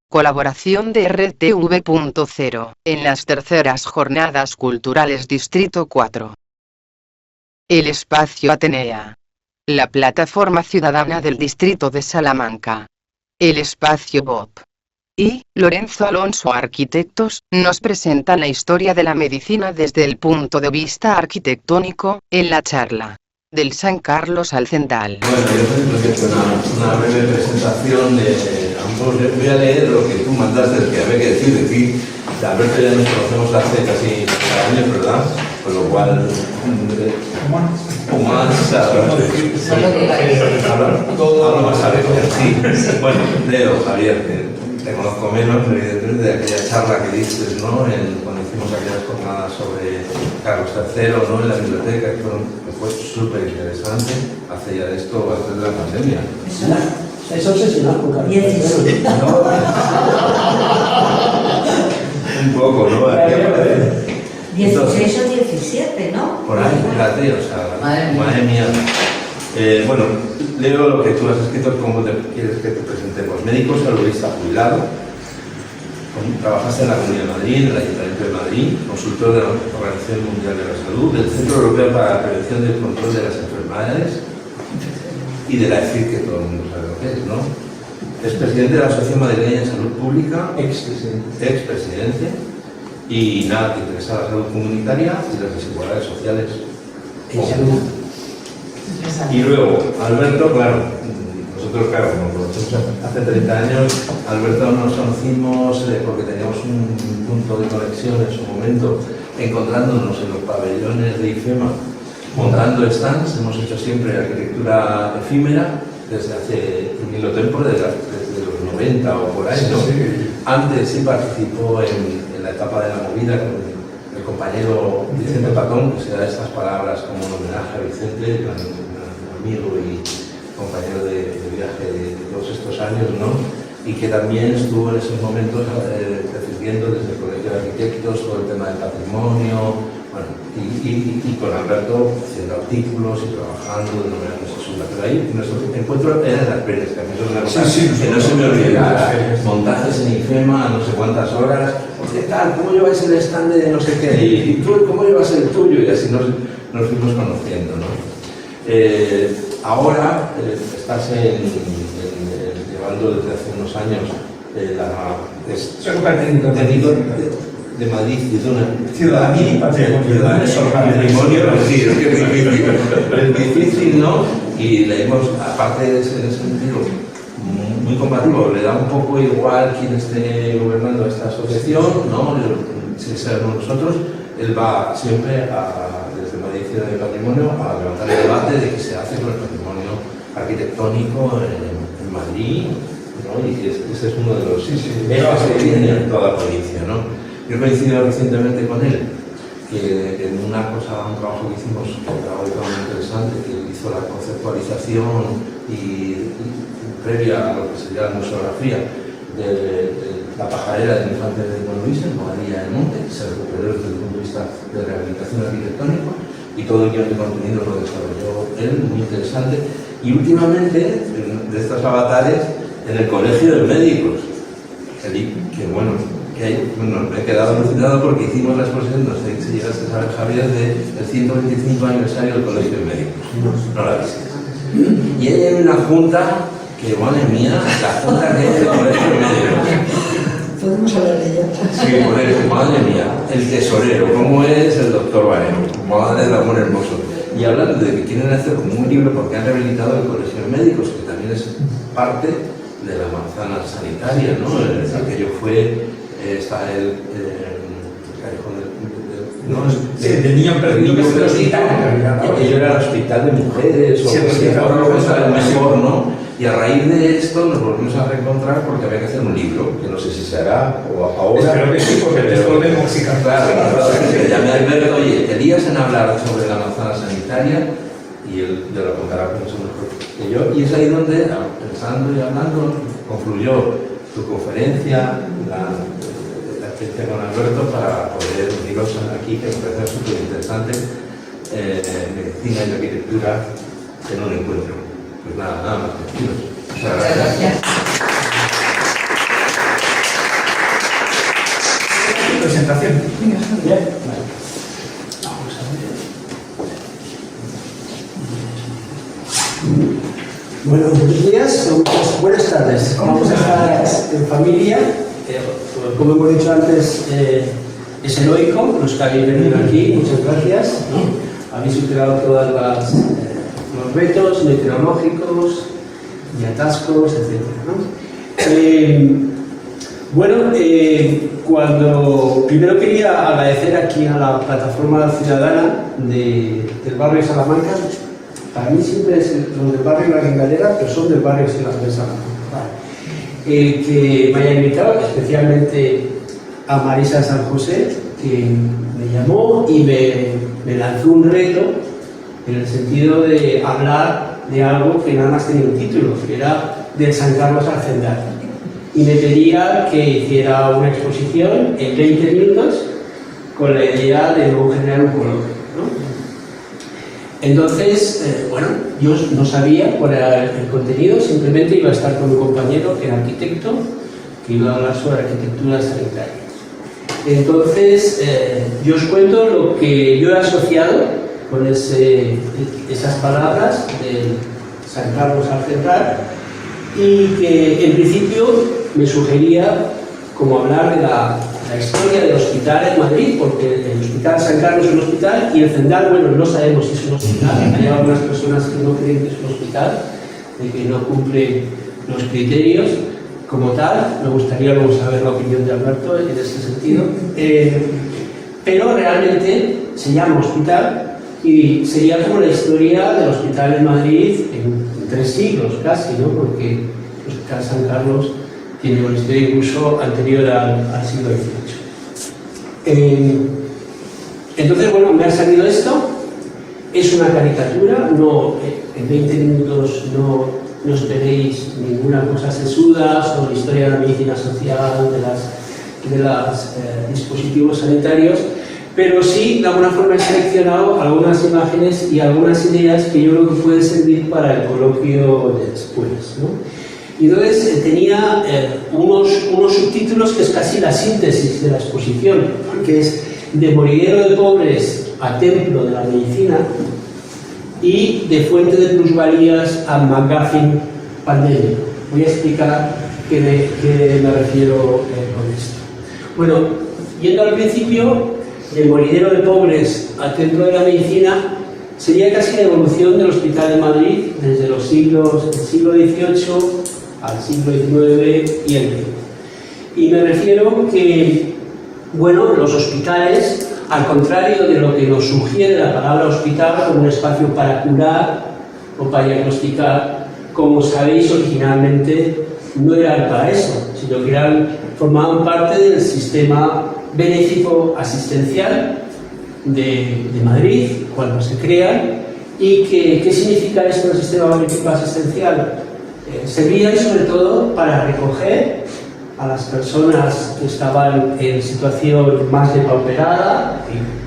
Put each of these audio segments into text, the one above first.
Colaboración de RTV.0 en las terceras Jornadas Culturales Distrito 4. El Espacio Atenea. La plataforma ciudadana del Distrito de Salamanca. El Espacio Bob. Y Lorenzo Alonso Arquitectos nos presentan la historia de la medicina desde el punto de vista arquitectónico, en la charla del San Carlos al Cendal. Bueno, yo creo que una breve presentación de ambos. Voy a leer lo que tú mandaste, que había que decir de ti. De Alberto ya nos conocemos hace casi 4 años, ¿verdad? Con lo cual, o más, todo más a ver, sí. Bueno, Leo, Javier, que te conozco menos, evidentemente, de aquella charla que diste, ¿no? Cuando hicimos aquellas jornadas sobre Carlos III, ¿no? En la biblioteca, que fue súper interesante, hace ya de esto antes de la pandemia. Es obsesionado con Carlos III. Un poco, ¿no? 16 o 17, ¿no? Por ahí, fíjate, o sea, madre mía. Bueno, leo lo que tú has escrito, cómo quieres que te presentemos. Médico saludista jubilado, trabajaste en la Comunidad de Madrid, en el Ayuntamiento de Madrid, consultor de la Organización Mundial de la Salud, del Centro Europeo para la Prevención y el Control de las Enfermedades y de la EFIC, que todo el mundo sabe lo que es, ¿no? Es presidente de la Asociación Madrileña de Salud Pública, expresidente, y nada, te interesa la salud comunitaria y las desigualdades sociales. Y luego, Alberto, claro, nosotros, claro, como conocemos hace 30 años, Alberto nos conocimos porque teníamos un punto de conexión en su momento, encontrándonos en los pabellones de IFEMA, montando stands. Hemos hecho siempre arquitectura efímera desde hace mucho tiempo, desde los 90 o por ahí, ¿no? Sí. Antes sí participó en la etapa de la movida con el compañero Vicente Patón, que se da estas palabras como un homenaje a Vicente, un amigo y compañero de viaje de todos estos años, ¿no? Y que también estuvo en esos momentos defendiendo desde el Colegio de Arquitectos todo el tema del patrimonio, bueno, y con Alberto haciendo artículos y trabajando de manera consensuada. Pero ahí nuestro encuentro era en las ferias, que a mí eso es una cosa que no se me olvidara. Montajes en IFEMA, no sé cuántas horas. ¿Qué tal? ¿Cómo lleváis el stand de no sé qué? ¿Y tú cómo llevas el tuyo? Y así nos fuimos conociendo, ¿no? Ahora estás llevando desde hace unos años técnico de Madrid, ciudadanía y patrimonio. Sí, es difícil, ¿no? Y leemos, aparte en ese sentido, muy compatible, le da un poco igual quién esté gobernando esta asociación, ¿no? Si seremos nosotros, él va siempre desde Madrid Ciudad de Patrimonio a levantar el debate de qué se hace con el patrimonio arquitectónico en Madrid, ¿no? Y ese es uno de los ejes que tiene en toda la provincia, ¿no? Yo he coincidido recientemente con él, que en un trabajo que hicimos, que era muy interesante, que hizo la conceptualización y previa a lo que sería la museografía de la pajarera del infante de Don Luis en Boadilla del Monte, que se recuperó desde el punto de vista de rehabilitación arquitectónica, y todo el guión de contenido lo desarrolló él, muy interesante. Y últimamente, de estos avatares, en el Colegio de Médicos, me he quedado alucinado porque hicimos la exposición, no sé si llegaste a saber, Javier, del 125 aniversario del Colegio de Médicos. No la viste. Y hay una junta que, madre mía, la junta que hay del Colegio de Médicos. Podemos hablar de ella. Sí, madre mía, el tesorero, ¿cómo es el doctor Baremo? Madre del amor hermoso. Y hablando de que quieren hacer como un libro porque han rehabilitado el Colegio de Médicos, que también es parte de la manzana sanitaria, ¿no? Aquello fue, está el callejón de niño perdido del hospital. Aquello era el hospital de mujeres, o ahora lo pensaba mejor, ¿no? Y a raíz de esto nos volvimos a reencontrar porque había que hacer un libro, que no sé si se hará o ahora. Espero que sí, porque te podemos y claro, que llamé a Alberto, oye, querías en hablar sobre la manzana sanitaria y él te lo contará mucho mejor que yo. Y es ahí donde, pensando y hablando, concluyó tu conferencia, la experiencia con Alberto, para poder uniros aquí, que me parece súper interesante, medicina y arquitectura en un encuentro. Pues nada más. Muchas Muchas gracias. Presentación. Venga, Bien. Vale. Vamos a ver. Bueno, buenos días, buenas tardes. Vamos a estar en familia. Como hemos dicho antes, es heroico los que habéis venido aquí. Muchas gracias, ¿no? Habéis superado todos los retos meteorológicos y atascos, etc., ¿no? Bueno, cuando primero quería agradecer aquí a la plataforma ciudadana del barrio de Salamanca. Para mí siempre es los del barrio La Guindalera, pero son del barrio de Salamanca. Que me haya invitado, especialmente a Marisa San José, que me llamó y me lanzó un reto en el sentido de hablar de algo que nada más tenía un título, que era del San Carlos Arcendal. Y me pedía que hiciera una exposición en 20 minutos con la idea de luego generar un coloquio, ¿no? Entonces, bueno, yo no sabía cuál era el contenido, simplemente iba a estar con un compañero que era arquitecto, que iba a hablar sobre arquitectura sanitaria. Entonces, yo os cuento lo que yo he asociado con esas palabras de San Carlos Arcendal, y que en principio me sugería como hablar de la historia del hospital en Madrid, porque el Hospital San Carlos es un hospital y el Zendal, bueno, no sabemos si es un hospital. Hay algunas personas que no creen que es un hospital, de que no cumple los criterios como tal. Me gustaría luego saber la opinión de Alberto en ese sentido, pero realmente se llama hospital y sería como la historia del hospital en Madrid en 3 siglos casi, ¿no? Porque el Hospital San Carlos tiene una historia incluso anterior al siglo XVIII. Entonces, bueno, me ha salido esto. Es una caricatura, no, en 20 minutos no esperéis ninguna cosa sesuda sobre la historia de la medicina social, de los dispositivos sanitarios, pero sí, de alguna forma he seleccionado algunas imágenes y algunas ideas que yo creo que pueden servir para el coloquio de después, ¿no? Y entonces tenía unos subtítulos que es casi la síntesis de la exposición, que es de moridero de pobres a templo de la medicina y de fuente de plusvalías a McGuffin pandémico. Voy a explicar qué me refiero con esto. Bueno, yendo al principio, de moridero de pobres a templo de la medicina sería casi la evolución del Hospital de Madrid desde el siglo XVIII al siglo XIX y el XX. Y me refiero que, bueno, los hospitales, al contrario de lo que nos sugiere la palabra hospital como un espacio para curar o para diagnosticar, como sabéis originalmente no eran para eso, sino que formaban parte del sistema benéfico asistencial de Madrid cuando se crean. ¿Y qué significa esto del sistema benéfico asistencial? Servían sobre todo para recoger a las personas que estaban en situación más depauperada.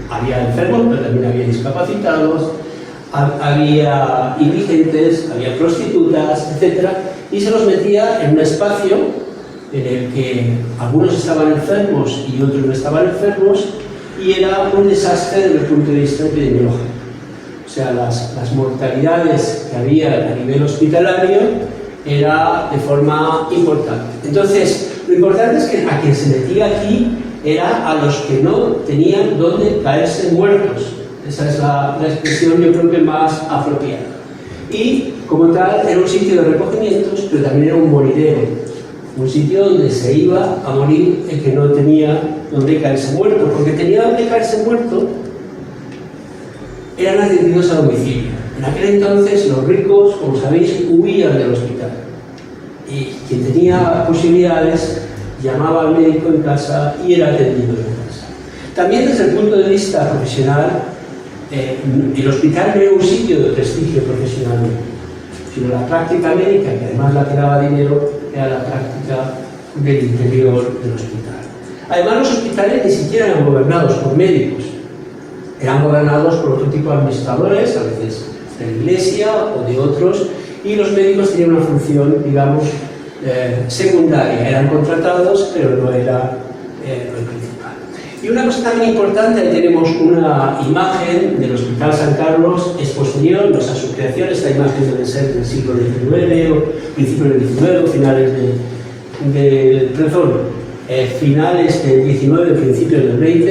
Había enfermos, pero también había discapacitados, había indigentes, había prostitutas, etc. Y se los metía en un espacio en el que algunos estaban enfermos y otros no estaban enfermos, y era un desastre desde el punto de vista epidemiológico. O sea, las mortalidades que había a nivel hospitalario era de forma importante. Entonces, lo importante es que a quien se metía aquí era a los que no tenían dónde caerse muertos. Esa es la expresión, yo creo que más apropiada. Y, como tal, era un sitio de recogimientos, pero también era un moridero. Un sitio donde se iba a morir el que no tenía dónde caerse muerto. Porque tenía dónde caerse muerto, eran atendidos a domicilio. En aquel entonces los ricos, como sabéis, huían del hospital. Y quien tenía posibilidades llamaba al médico en casa y era atendido en casa. También desde el punto de vista profesional, el hospital no era un sitio de prestigio profesional, sino la práctica médica, que además la que daba dinero, era la práctica del interior del hospital. Además, los hospitales ni siquiera eran gobernados por médicos, eran gobernados por otro tipo de administradores, a veces de la Iglesia o de otros, y los médicos tenían una función, digamos, secundaria. Eran contratados, pero no era lo principal. Y una cosa también importante, ahí tenemos una imagen del Hospital San Carlos, es posterior, no es a su creación. Esta imagen debe ser del siglo XIX, o principios del XIX, finales finales del XIX, principios del XX.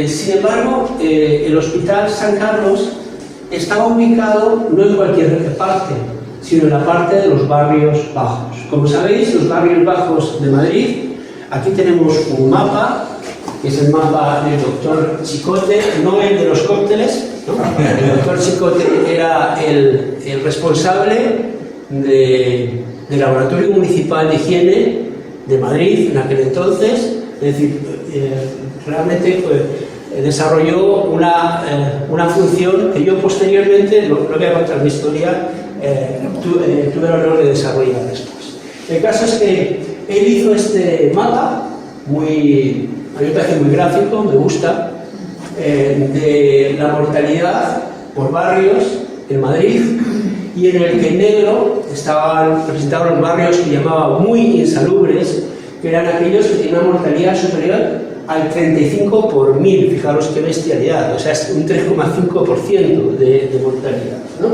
Sin embargo, el Hospital San Carlos estaba ubicado no en cualquier parte, sino en la parte de los barrios bajos. Como sabéis, los barrios bajos de Madrid, aquí tenemos un mapa, que es el mapa del doctor Chicote, no el de los cócteles, ¿no? El doctor Chicote era el responsable del Laboratorio Municipal de Higiene de Madrid en aquel entonces. Es decir, realmente desarrolló una función que yo posteriormente, no voy a contar mi historia, tuve el honor de desarrollar después. El caso es que él hizo este mapa, a mí me parece muy gráfico, me gusta, de la mortalidad por barrios en Madrid, y en el que en negro estaban representados los barrios que llamaba muy insalubres, que eran aquellos que tenían una mortalidad superior al 35 por 1000, fijaros qué bestialidad, o sea, es un 3,5% de mortalidad, ¿no?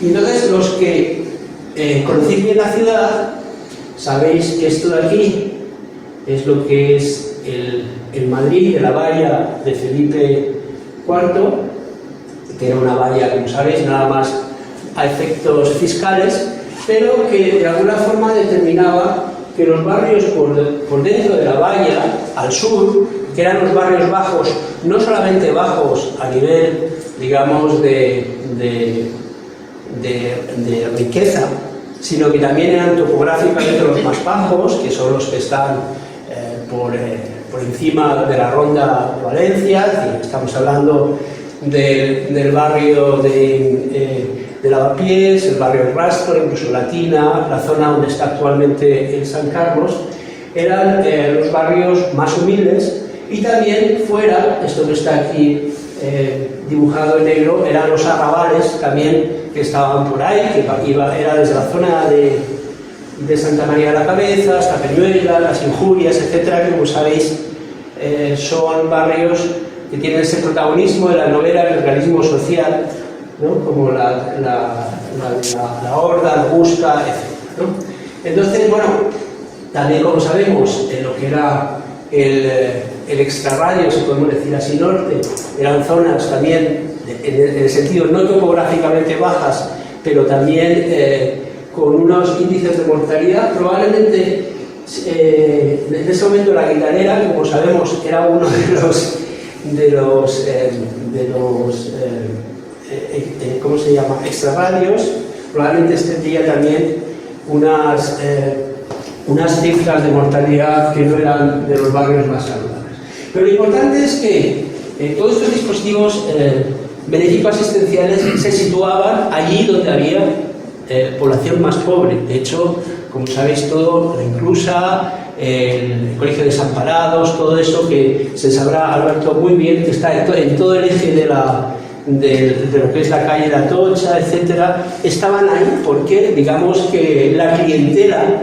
Y entonces los que conocéis bien la ciudad, sabéis que esto de aquí es lo que es el Madrid de la valla de Felipe IV, que era una valla, como sabéis, nada más a efectos fiscales, pero que de alguna forma determinaba que los barrios por dentro de la valla, al sur, que eran los barrios bajos, no solamente bajos a nivel, digamos, de riqueza, sino que también eran topográficamente los más bajos, que son los que están por encima de la ronda de Valencia. Es decir, estamos hablando del barrio de Lavapiés, el barrio del Rastro, incluso Latina, la zona donde está actualmente el San Carlos, eran los barrios más humildes. Y también fuera, esto que está aquí dibujado en negro, eran los arrabales también que estaban por ahí, que era desde la zona de Santa María de la Cabeza hasta Peñuela, Las Injurias, etcétera, que como sabéis son barrios que tienen ese protagonismo de la novela del realismo social, ¿no? Como la Horda, la Busca, etc., ¿no? Entonces, bueno, también como sabemos, en lo que era el extrarradio, si podemos decir así, norte, eran zonas también, en el sentido no topográficamente bajas, pero también con unos índices de mortalidad. Probablemente en ese momento la Guitarera, como sabemos, era uno de los ¿cómo se llama?, extrarradios. Probablemente tendría también unas cifras de mortalidad que no eran de los barrios más saludables. Pero lo importante es que todos estos dispositivos benéfico-asistenciales se situaban allí donde había población más pobre. De hecho, como sabéis, todo, la Inclusa, el Colegio de Desamparados, todo eso que se sabrá, Alberto, muy bien, que está en todo el eje de lo que es la calle de Atocha, etcétera, estaban ahí porque, digamos, que la clientela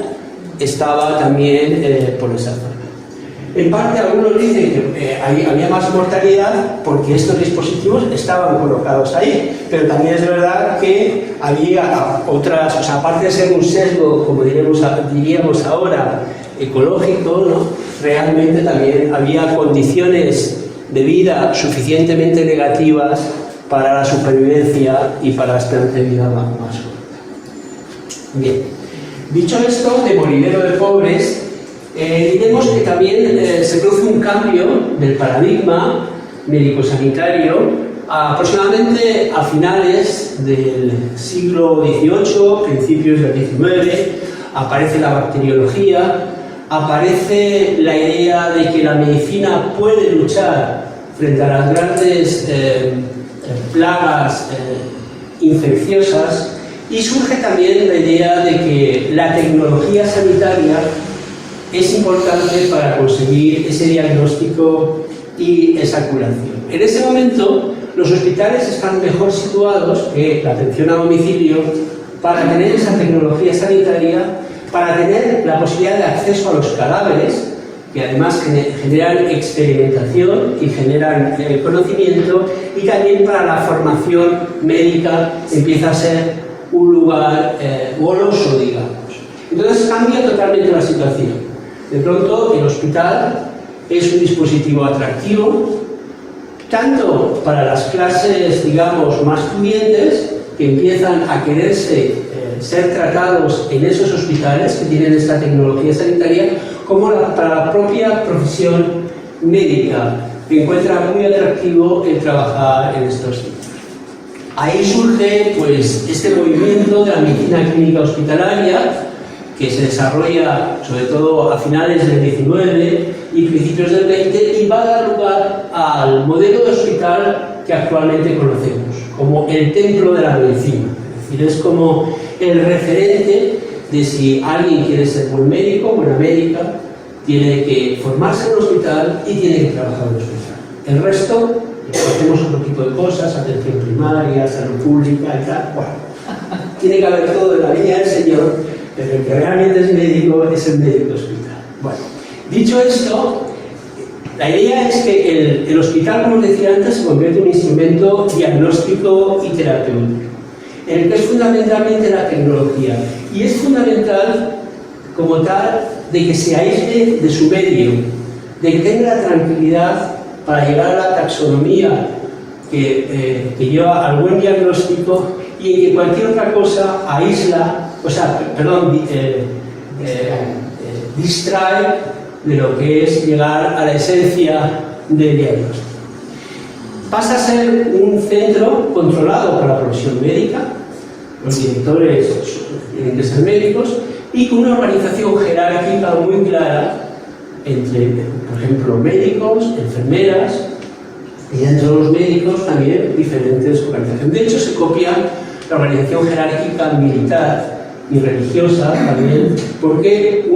estaba también por esa zona. En parte, algunos dicen que había más mortalidad porque estos dispositivos estaban colocados ahí, pero también es verdad que había otras, o sea, aparte de ser un sesgo, como diríamos ahora, ecológico, ¿no?, realmente también había condiciones de vida suficientemente negativas para la supervivencia y para la esperanza de vida más corta. Bien, dicho esto, de moridero de pobres, diremos que también se produce un cambio del paradigma médico-sanitario aproximadamente a finales del siglo XVIII, principios del XIX. Aparece la bacteriología, aparece la idea de que la medicina puede luchar frente a las grandes plagas infecciosas, y surge también la idea de que la tecnología sanitaria es importante para conseguir ese diagnóstico y esa curación. En ese momento, los hospitales están mejor situados que la atención a domicilio para tener esa tecnología sanitaria, para tener la posibilidad de acceso a los cadáveres, que además generan experimentación y generan conocimiento, y también para la formación médica empieza a ser un lugar goloso, digamos. Entonces cambia totalmente la situación. De pronto el hospital es un dispositivo atractivo, tanto para las clases, digamos, más pudientes, que empiezan a quererse ser tratados en esos hospitales que tienen esta tecnología sanitaria, como para la propia profesión médica, que encuentra muy atractivo el trabajar en estos sitios. Ahí surge pues, este movimiento de la medicina clínica hospitalaria, que se desarrolla sobre todo a finales del 19 y principios del 20, y va a dar lugar al modelo de hospital que actualmente conocemos, como el templo de la medicina. Es decir, es como el referente de si alguien quiere ser buen médico, buena médica, tiene que formarse en un hospital y tiene que trabajar en un hospital. El resto, hacemos otro tipo de cosas, atención primaria, salud pública y tal. Bueno, tiene que haber todo en la viña del Señor, pero el que realmente es médico es el médico hospital. Bueno, dicho esto, la idea es que el hospital, como os decía antes, se convierte en un instrumento diagnóstico y terapéutico, en el que es fundamentalmente la tecnología. Y es fundamental, como tal, de que se aísle de su medio, de que tenga la tranquilidad para llegar a la taxonomía que lleva al buen diagnóstico, y en que cualquier otra cosa aísla, distrae de lo que es llegar a la esencia del diagnóstico. Pasa a ser un centro controlado por la profesión médica, los directores tienen que ser médicos, y con una organización jerárquica muy clara entre, por ejemplo, médicos, enfermeras, y dentro de los médicos también diferentes organizaciones. De hecho, se copia la organización jerárquica militar y religiosa también, porque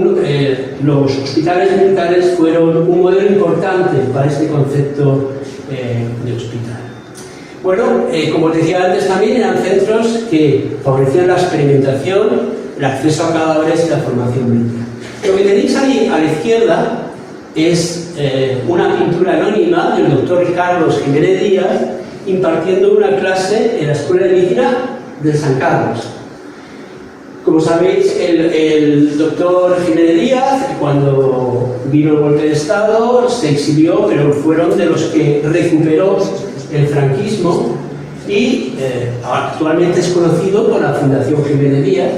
los hospitales militares fueron un modelo importante para este concepto de hospital. Bueno, como os decía antes, también eran centros que favorecían la experimentación, el acceso a cadáveres y la formación médica. Lo que tenéis ahí a la izquierda es una pintura anónima del doctor Carlos Jiménez Díaz impartiendo una clase en la Escuela de Medicina de San Carlos. Como sabéis, el doctor Jiménez Díaz, cuando vino el golpe de Estado, se exilió, pero fueron de los que recuperó el franquismo, y actualmente es conocido por la Fundación Jiménez Díaz,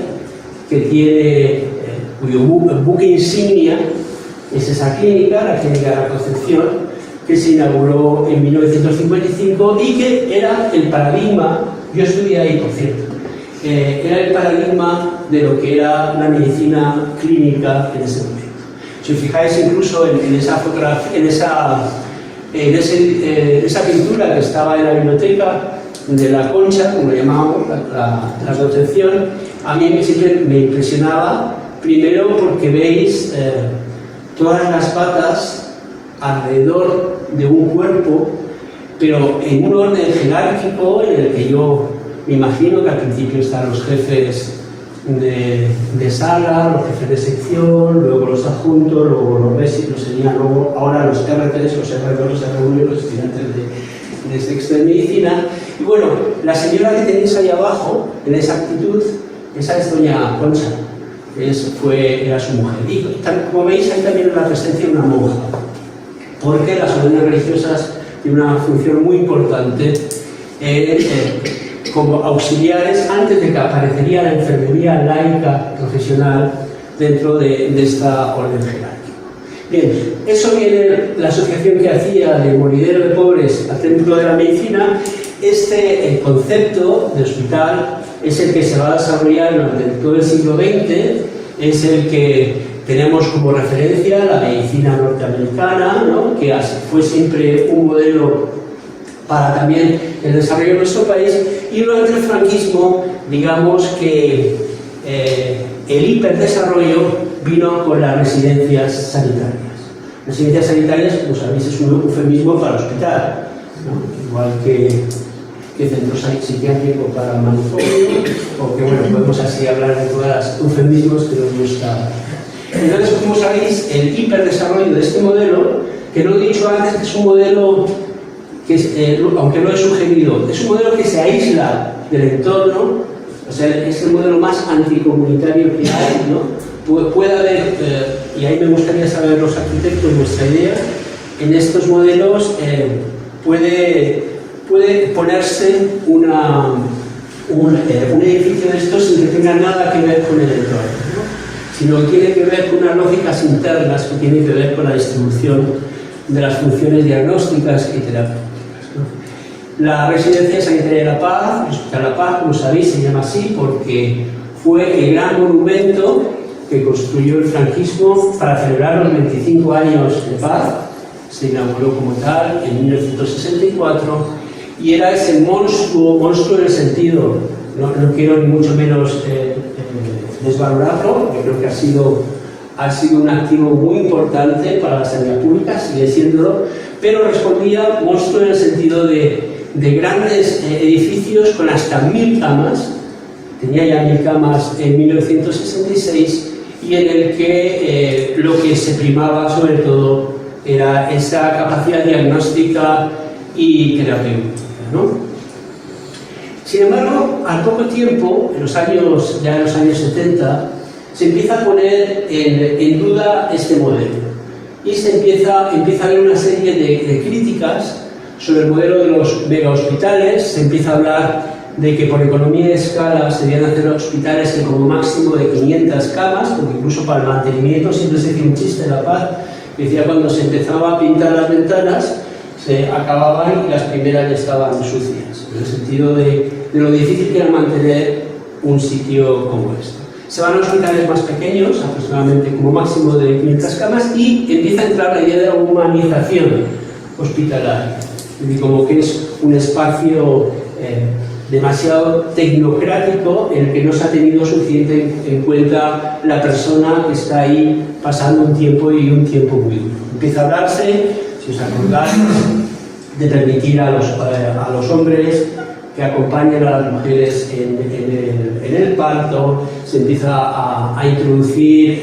que tiene, cuyo buque insignia es esa clínica, la Clínica de la Concepción, que se inauguró en 1955 y que era el paradigma, yo estudié ahí por cierto, era el paradigma de lo que era la medicina clínica en ese momento. Si os fijáis incluso en esa fotografía, en esa pintura que estaba en la biblioteca de la Concha, como lo llamábamos, la Concepción, a mí siempre me impresionaba, primero porque veis todas las patas alrededor de un cuerpo, pero en un orden jerárquico en el que yo me imagino que al principio están los jefes de sala, los jefes de sección, luego los adjuntos, luego los résitos, serían luego ahora los R3, los R2, los R1, los estudiantes de sexto de medicina. Y bueno, la señora que tenéis ahí abajo, en esa actitud, esa es doña Concha, era su mujer. Y como veis, hay también la presencia de una monja, porque las órdenes religiosas tienen una función muy importante como auxiliares antes de que aparecería la enfermería laica profesional dentro de esta orden jerárquica. Bien, eso viene la asociación que hacía de Moridero de Pobres al Templo de la Medicina. El concepto de hospital es el que se va a desarrollar durante todo el siglo XX, es el que tenemos como referencia la medicina norteamericana, ¿no?, que fue siempre un modelo para también el desarrollo de nuestro país, y durante el franquismo, digamos que el hiperdesarrollo vino con las residencias sanitarias. Residencias sanitarias, como sabéis, es un eufemismo para hospital. ¿no? Igual que centros psiquiátricos para manicomio, o que, bueno, podemos así hablar de todas las eufemismos que nos gusta. Entonces, como sabéis, el hiperdesarrollo de este modelo, que no he dicho antes que es un modelo que, aunque lo he sugerido, es un modelo que se aísla del entorno, o sea, es el modelo más anticomunitario que hay, ¿no? Puede haber, y ahí me gustaría saber los arquitectos vuestra idea, en estos modelos puede ponerse un edificio de estos sin que tenga nada que ver con el entorno, ¿no? Sino que tiene que ver con unas lógicas internas que tienen que ver con la distribución de las funciones diagnósticas y terapéuticas, ¿no? La Residencia Sanitaria de la Paz, el Hospital La Paz, como sabéis, se llama así porque fue el gran monumento que construyó el franquismo para celebrar los 25 años de paz. Se inauguró como tal en 1964 y era ese monstruo en el sentido, no quiero ni mucho menos desvalorarlo, porque creo que ha sido un activo muy importante para la sanidad pública, sigue siéndolo, pero respondía monstruo en el sentido de grandes edificios con hasta 1000 camas, tenía ya 1000 camas en 1966, y en el que lo que se primaba sobre todo era esa capacidad diagnóstica y terapéutica, ¿no? Sin embargo, al poco tiempo, en los años 70, se empieza a poner en duda este modelo y se empieza a haber una serie de críticas sobre el modelo de los megahospitales. Se empieza a hablar de que por economía de escala se debían hacer hospitales que como máximo de 500 camas, porque incluso para el mantenimiento siempre se hacía un chiste de La Paz, que decía cuando se empezaba a pintar las ventanas se acababan y las primeras ya estaban sucias, en el sentido de lo difícil que era mantener un sitio como este. Se van a hospitales más pequeños, aproximadamente como máximo de 500 camas, y empieza a entrar la idea de la humanización hospitalaria, y como que es un espacio demasiado tecnocrático en el que no se ha tenido suficiente en cuenta la persona que está ahí pasando un tiempo y un tiempo muy duro. Empieza a hablarse, si os acordáis, de permitir a los hombres que acompañen a las mujeres en el parto. Se empieza a introducir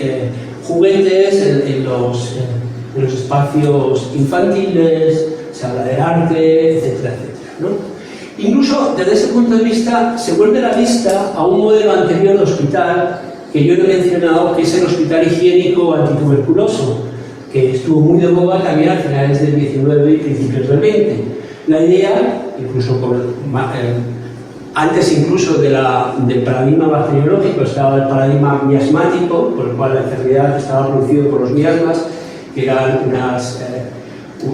juguetes en los espacios infantiles, se habla del arte, etcétera, etcétera, ¿no? Incluso desde ese punto de vista se vuelve la vista a un modelo anterior de hospital que yo he mencionado, que es el hospital higiénico antituberculoso, que estuvo muy de moda también a finales del 19 y principios del 20. La idea, incluso antes incluso del paradigma bacteriológico, estaba el paradigma miasmático, por el cual la enfermedad estaba producida por los miasmas, que eran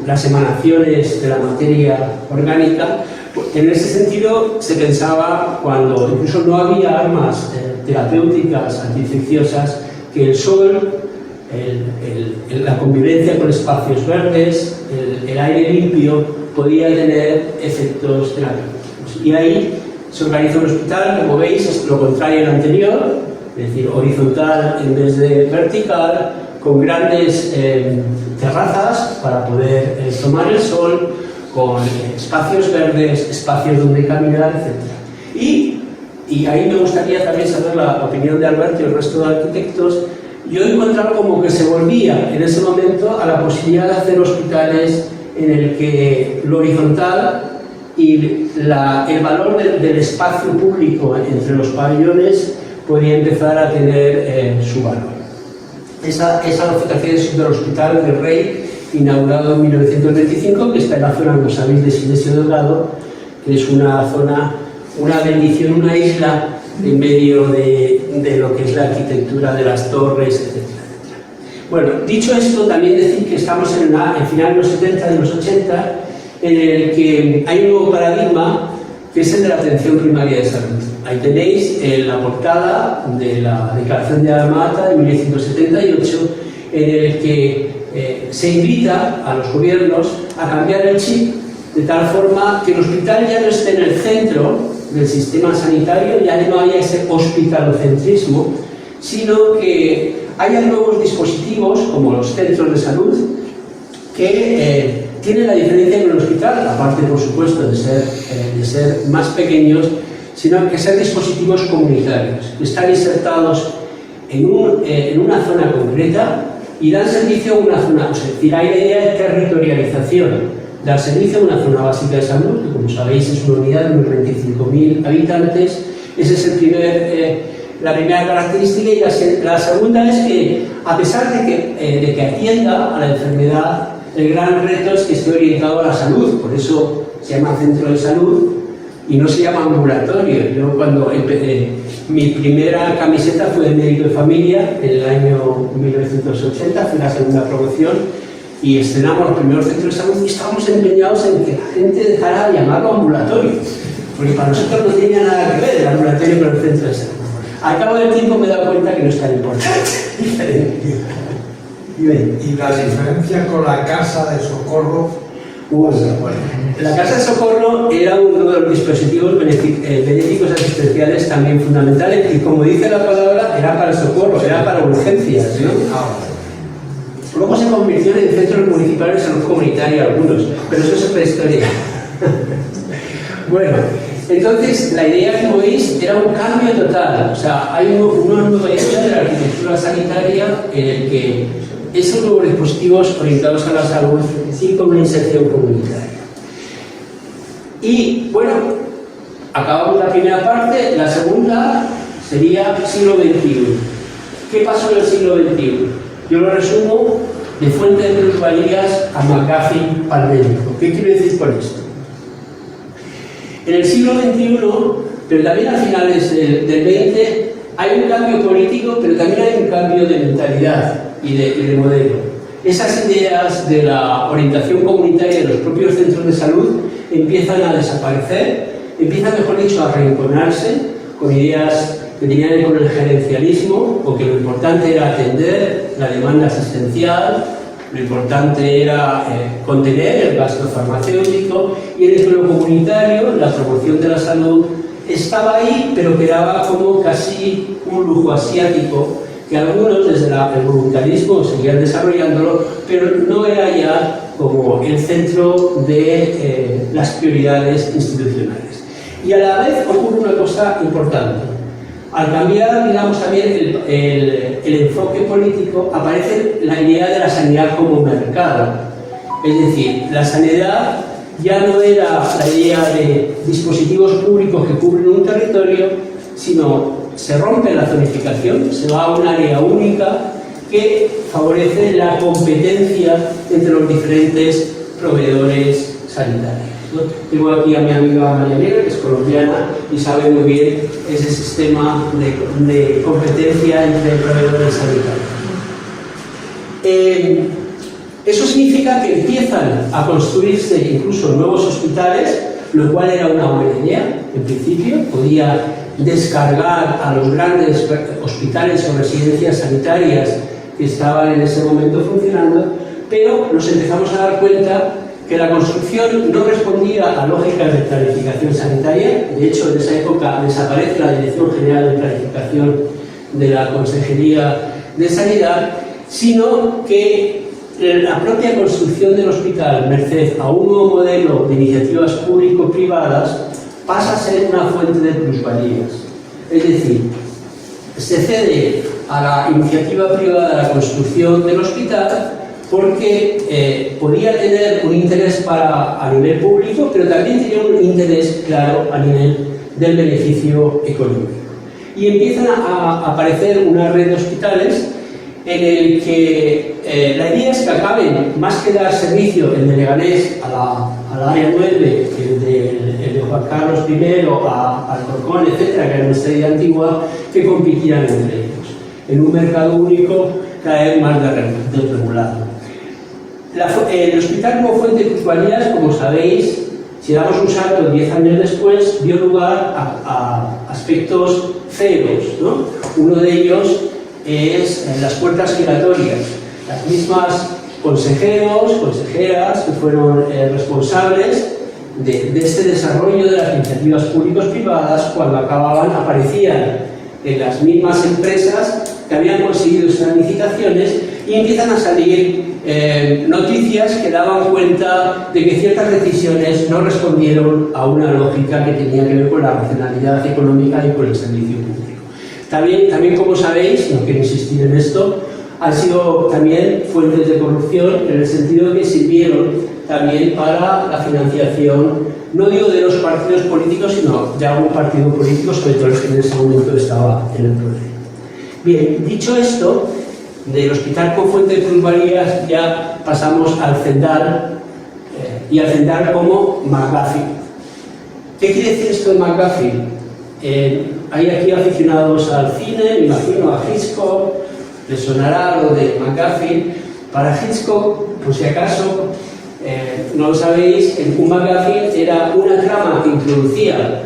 las emanaciones de la materia orgánica. En ese sentido se pensaba, cuando incluso no había armas terapéuticas antiinfecciosas, que el sol, la convivencia con espacios verdes, el aire limpio, podía tener efectos terapéuticos. Y ahí se organiza un hospital, como veis, es lo contrario al anterior, es decir, horizontal en vez de vertical, con grandes terrazas para poder tomar el sol, con espacios verdes, espacios donde caminar, etc. Y ahí me gustaría también saber la opinión de Alberto y el resto de arquitectos. Yo he encontrado como que se volvía en ese momento a la posibilidad de hacer hospitales en el que lo horizontal y el valor del espacio público entre los pabellones podía empezar a tener su valor. Esa edificación del Hospital del Rey, inaugurado en 1925, que está en la zona, como sabéis, de Sinesio Delgado, que es una zona, una bendición, una isla en medio de lo que es la arquitectura de las torres, etc. Bueno, dicho esto, también decir que estamos en final de los 70 y los 80, en el que hay un nuevo paradigma, que es el de la atención primaria de salud. Ahí tenéis la portada de la Declaración de Alma-Ata de 1978, en el que se invita a los gobiernos a cambiar el chip de tal forma que el hospital ya no esté en el centro del sistema sanitario, ya no haya ese hospitalocentrismo, sino que haya nuevos dispositivos, como los centros de salud, que Tiene la diferencia con el hospital, aparte por supuesto de ser más pequeños, sino que ser dispositivos comunitarios, que están insertados en una zona concreta y dan servicio a una zona. Es decir, hay la idea de territorialización, dar servicio a una zona básica de salud, que como sabéis es una unidad de unos 25.000 habitantes. Esa es la primera característica, y la segunda es que, a pesar de que atienda a la enfermedad, el gran reto es que esté orientado a la salud. Por eso se llama centro de salud y no se llama ambulatorio. Yo cuando empecé, mi primera camiseta fue de médico de familia en el año 1980, fue la segunda promoción, y estrenamos los primeros centros de salud y estábamos empeñados en que la gente dejara de llamarlo ambulatorio, porque para nosotros no tenía nada que ver el ambulatorio con el centro de salud. Al cabo del tiempo me he dado cuenta que no es tan importante. ¿Y la diferencia con la casa de socorro? La casa de socorro era uno de los dispositivos benéficos asistenciales también fundamentales, y como dice la palabra, era para el socorro, era para urgencias, ¿no? Luego se convirtieron en centros municipales de salud comunitaria algunos, pero eso es otra historia. Bueno, entonces la idea, como veis, era un cambio total. O sea, hay una nueva idea de la arquitectura sanitaria en el que esos nuevos dispositivos orientados a la salud sí con una inserción comunitaria. Y bueno, acabamos la primera parte. La segunda sería siglo XXI. ¿Qué pasó en el siglo XXI? Yo lo resumo de fuente de plusvalías a McAfee para el médico. ¿Qué quiero decir con esto? En el siglo XXI, pero también a finales del XX, hay un cambio político, pero también hay un cambio de mentalidad y de modelo. Esas ideas de la orientación comunitaria de los propios centros de salud empiezan a desaparecer, empiezan, mejor dicho, a reenconarse con ideas que tenían que ver con el gerencialismo, porque lo importante era atender la demanda asistencial, lo importante era contener el gasto farmacéutico, y en el plano comunitario la promoción de la salud estaba ahí, pero quedaba como casi un lujo asiático, que algunos desde el voluntarismo seguían desarrollándolo, pero no era ya como el centro de las prioridades institucionales. Y a la vez ocurre una cosa importante. Al cambiar, digamos, también el enfoque político, aparece la idea de la sanidad como mercado. Es decir, la sanidad ya no era la idea de dispositivos públicos que cubren un territorio, sino se rompe la zonificación, se va a un área única que favorece la competencia entre los diferentes proveedores sanitarios. Tengo aquí a mi amiga María Negra, que es colombiana y sabe muy bien ese sistema de competencia entre proveedores sanitarios. Eso significa que empiezan a construirse incluso nuevos hospitales, lo cual era una buena idea. En principio podía descargar a los grandes hospitales o residencias sanitarias que estaban en ese momento funcionando, pero nos empezamos a dar cuenta que la construcción no respondía a lógicas de planificación sanitaria. De hecho, en esa época desaparece la Dirección General de Planificación de la Consejería de Sanidad, sino que la propia construcción del hospital, merced a un nuevo modelo de iniciativas público-privadas, pasa a ser una fuente de plusvalías. Es decir, se cede a la iniciativa privada la construcción del hospital porque podía tener un interés a nivel público, pero también tenía un interés claro a nivel del beneficio económico. Y empiezan a aparecer una red de hospitales en el que la idea es que acaben, más que dar servicio el de Leganés al área 9, el de Juan Carlos I, al Corcón, etcétera, que era nuestra idea antigua, que compitieran entre ellos en un mercado único cada vez más desregulado. El hospital como fuente de plusvalías, como sabéis, si damos un salto 10 años después, dio lugar a aspectos feos, ¿no? Uno de ellos es las puertas giratorias. Las mismas consejeros, consejeras que fueron responsables de este desarrollo de las iniciativas públicos-privadas, cuando acababan, aparecían en las mismas empresas que habían conseguido esas licitaciones, y empiezan a salir noticias que daban cuenta de que ciertas decisiones no respondieron a una lógica que tenía que ver con la racionalidad económica y con el servicio público. También como sabéis, no quiero insistir en esto, han sido también fuentes de corrupción en el sentido que sirvieron también para la financiación, no digo de los partidos políticos, sino de algún partido político, sobre todo el que en ese momento estaba en el poder. Bien, dicho esto, del hospital con fuente de plusvalías ya pasamos al Zendal, y al Zendal como McGuffin. ¿Qué quiere decir esto de McGuffin? Hay aquí aficionados al cine, me imagino a Hitchcock, les sonará lo de McGuffin. Para Hitchcock, por si acaso no lo sabéis, un McGuffin era una trama que introducía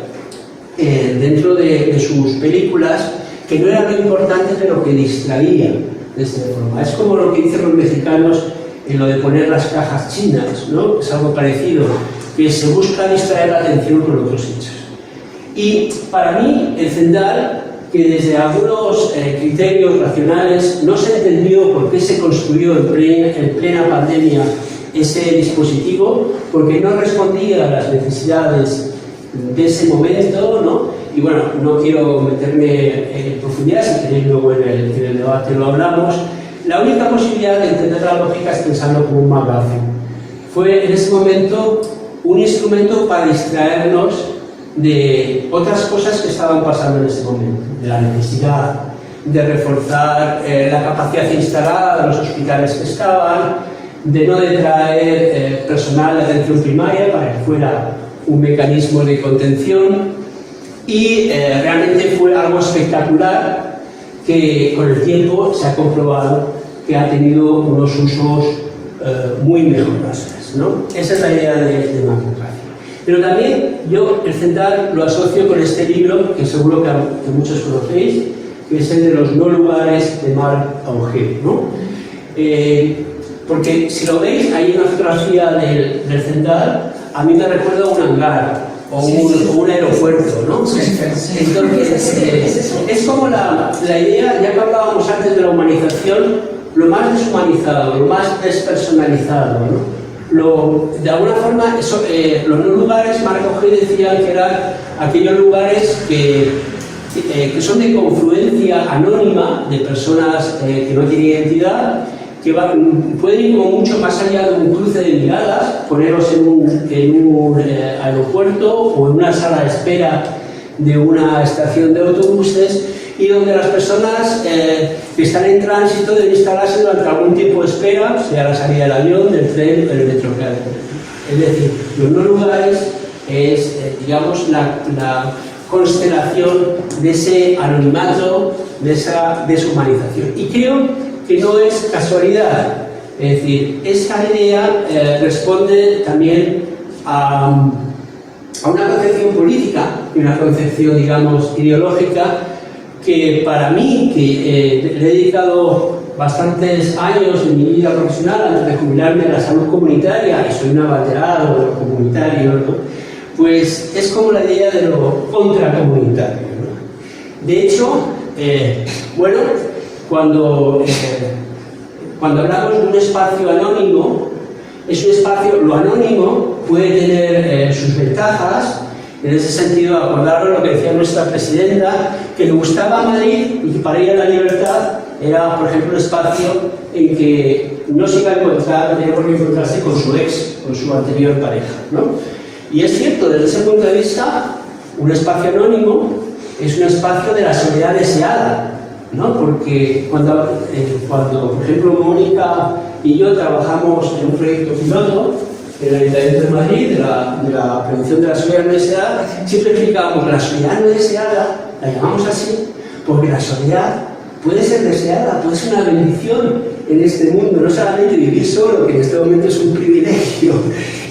dentro de sus películas que no era lo importante, pero que distraía de esta forma. Es como lo que dicen los mexicanos en lo de poner las cajas chinas, ¿no? Es algo parecido, que se busca distraer la atención con otros hechos. Y para mí, el Zendal, que desde algunos criterios racionales no se entendió por qué se construyó en plena pandemia ese dispositivo, porque no respondía a las necesidades de ese momento, ¿no? Y bueno, no quiero meterme en profundidad, si queréis luego en el debate lo hablamos. La única posibilidad de entender la lógica es pensarlo como un McGuffin. Fue en ese momento un instrumento para distraernos de otras cosas que estaban pasando en ese momento, de la necesidad de reforzar la capacidad instalada de los hospitales que estaban, de no detraer personal de atención primaria para que fuera un mecanismo de contención, y realmente fue algo espectacular que con el tiempo se ha comprobado que ha tenido unos usos muy mejorables, ¿no? Esa es la idea de McGuffin. Pero también yo el Zendal lo asocio con este libro que seguro que muchos conocéis, que es el de los no lugares de Marc Augé, ¿no? Porque si lo veis, hay una fotografía del Zendal, a mí me recuerda a un hangar o un aeropuerto, ¿no? Entonces, es como la idea, ya que hablábamos antes de la humanización, lo más deshumanizado, lo más despersonalizado, ¿no? De alguna forma, los no lugares, Marc Augé decía que eran aquellos lugares que son de confluencia anónima de personas que no tienen identidad, que pueden ir como mucho más allá de un cruce de miradas, poneros en un aeropuerto o en una sala de espera de una estación de autobuses, y donde las personas que están en tránsito deben instalarse durante algún tiempo de espera, sea la salida del avión, del tren o del metro. Es decir, los no lugares es, digamos, la constelación de ese anonimato, de esa deshumanización. Y creo que no es casualidad, es decir, esta idea responde también a una concepción política y una concepción, digamos, ideológica que para mí, que le he dedicado bastantes años en mi vida profesional antes de jubilarme en la salud comunitaria, y soy un abanderado de lo comunitario, ¿no? Pues es como la idea de lo contracomunitario, ¿no? De hecho, bueno, cuando hablamos de un espacio anónimo, es un espacio, lo anónimo puede tener sus ventajas. En ese sentido, acordaros lo que decía nuestra presidenta, que le gustaba Madrid y que para ella la libertad era, por ejemplo, un espacio en que no se iba a encontrar, no tenía por qué encontrarse con su ex, con su anterior pareja, ¿no? Y es cierto, desde ese punto de vista, un espacio anónimo es un espacio de la soledad deseada, ¿no? Porque cuando, por ejemplo, Mónica y yo trabajamos en un proyecto piloto en el Ayuntamiento de Madrid, de la prevención de la soledad no deseada, siempre explicábamos que la soledad no deseada, la llamamos así, porque la soledad puede ser deseada, puede ser una bendición en este mundo, no solamente vivir solo, que en este momento es un privilegio,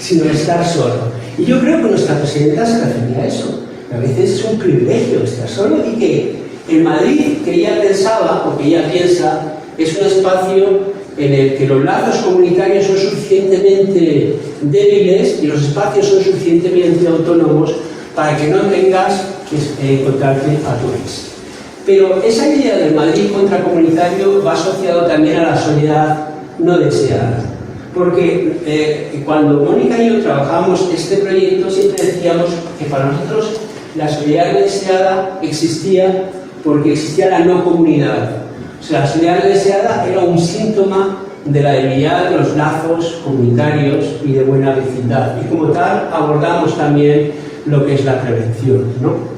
sino estar solo. Y yo creo que nuestra presidenta se refería a eso, que a veces es un privilegio estar solo, y que el Madrid que ella pensaba, o que ella piensa, es un espacio en el que los lazos comunitarios son suficientemente débiles y los espacios son suficientemente autónomos para que no tengas que encontrarte a tu ex. Pero esa idea del Madrid contracomunitario va asociado también a la soledad no deseada. Porque cuando Mónica y yo trabajamos este proyecto siempre decíamos que para nosotros la soledad no deseada existía porque existía la no comunidad. O sea, la soledad no deseada era un síntoma de la debilidad de los lazos comunitarios y de buena vecindad. Y como tal abordamos también lo que es la prevención, ¿no?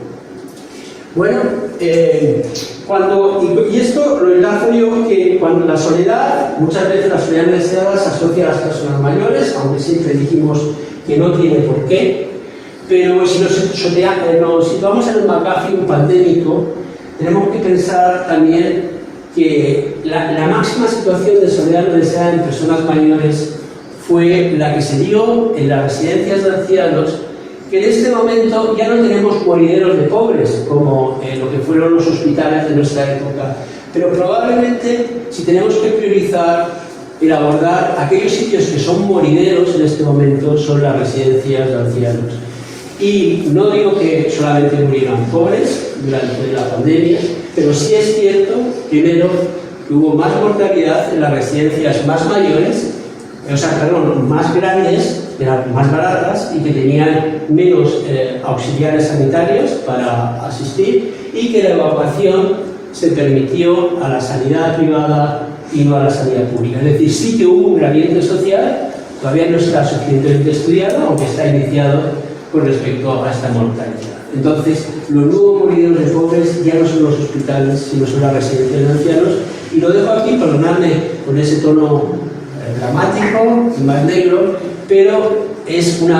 Bueno, y esto lo enlazo yo que cuando la soledad, muchas veces la soledad no deseada se asocia a las personas mayores, aunque siempre dijimos que no tiene por qué, pero si nos situamos en el McAfee pandémico, tenemos que pensar también que la máxima situación de soledad no deseada en personas mayores fue la que se dio en las residencias de ancianos, que en este momento ya no tenemos morideros de pobres, como lo que fueron los hospitales de nuestra época, pero probablemente si tenemos que priorizar el abordar aquellos sitios que son morideros en este momento son las residencias de ancianos. Y no digo que solamente murieran pobres durante la pandemia, pero sí es cierto, primero, que hubo más mortalidad en las residencias más mayores, más grandes, más baratas y que tenían menos auxiliares sanitarios para asistir, y que la evacuación se permitió a la sanidad privada y no a la sanidad pública. Es decir, sí que hubo un gradiente social, todavía no está suficientemente estudiado, aunque está iniciado con respecto a esta mortalidad. Entonces, los nuevos morideros de pobres ya no son los hospitales, sino son las residencias de ancianos, y lo dejo aquí, perdonadme con ese tono dramático y más negro, pero es un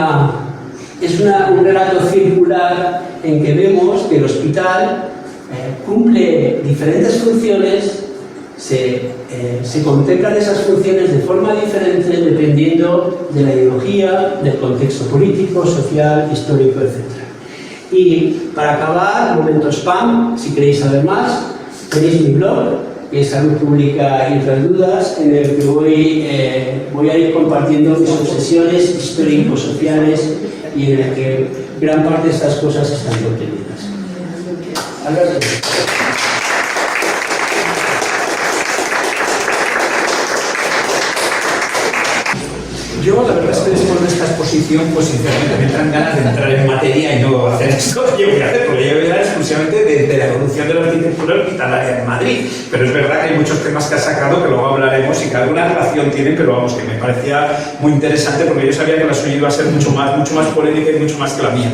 relato circular en que vemos que el hospital cumple diferentes funciones, se contemplan esas funciones de forma diferente dependiendo de la ideología, del contexto político, social, histórico, etc. Y para acabar, momento spam, si queréis saber más, tenéis mi blog, que es Salud Pública y otras dudas, en el que voy a ir compartiendo mis obsesiones histórico-sociales y en el que gran parte de estas cosas están contenidas. Alberto. Yo la verdad es que después de esta exposición, pues sinceramente me entran ganas de entrar en materia y no hacer esto que yo voy a hacer, porque yo voy a hablar exclusivamente de la evolución de la arquitectura hospitalaria en Madrid. Pero es verdad que hay muchos temas que ha sacado que luego hablaremos y que alguna relación tienen, pero vamos, que me parecía muy interesante porque yo sabía que la suya iba a ser mucho más polémica y mucho más que la mía.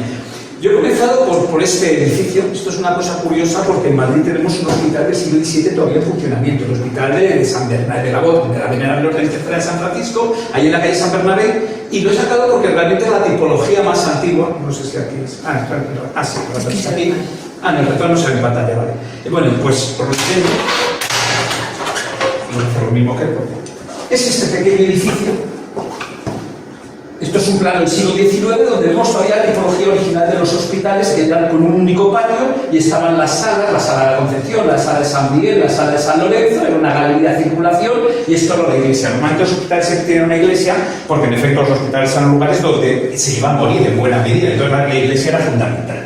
Yo he comenzado por este edificio. Esto es una cosa curiosa porque en Madrid tenemos un hospital del siglo XVII todavía en funcionamiento, el hospital de San Bernabé, de la Venerable Orden Tercera de San Francisco, ahí en la calle San Bernabé, y lo he sacado porque realmente es la tipología más antigua. No sé si aquí es. Sí, aquí. No, el retorno no se ve en pantalla, vale. Bueno, pues por lo tanto, por lo mismo que es este pequeño edificio. Esto es un plano del siglo XIX donde vemos todavía la tipología original de los hospitales, que eran con un único patio y estaban las salas, la sala de la Concepción, la sala de San Miguel, la sala de San Lorenzo, era una galería de circulación, y esto era la iglesia. Normalmente los hospitales siempre tienen una iglesia porque en efecto los hospitales son lugares donde se iba a morir en buena medida, entonces la iglesia era fundamental.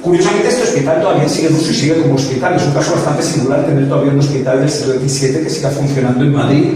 Curiosamente este hospital todavía sigue en uso y sigue como hospital. Es un caso bastante singular tener todavía un hospital del siglo XVII que siga funcionando en Madrid.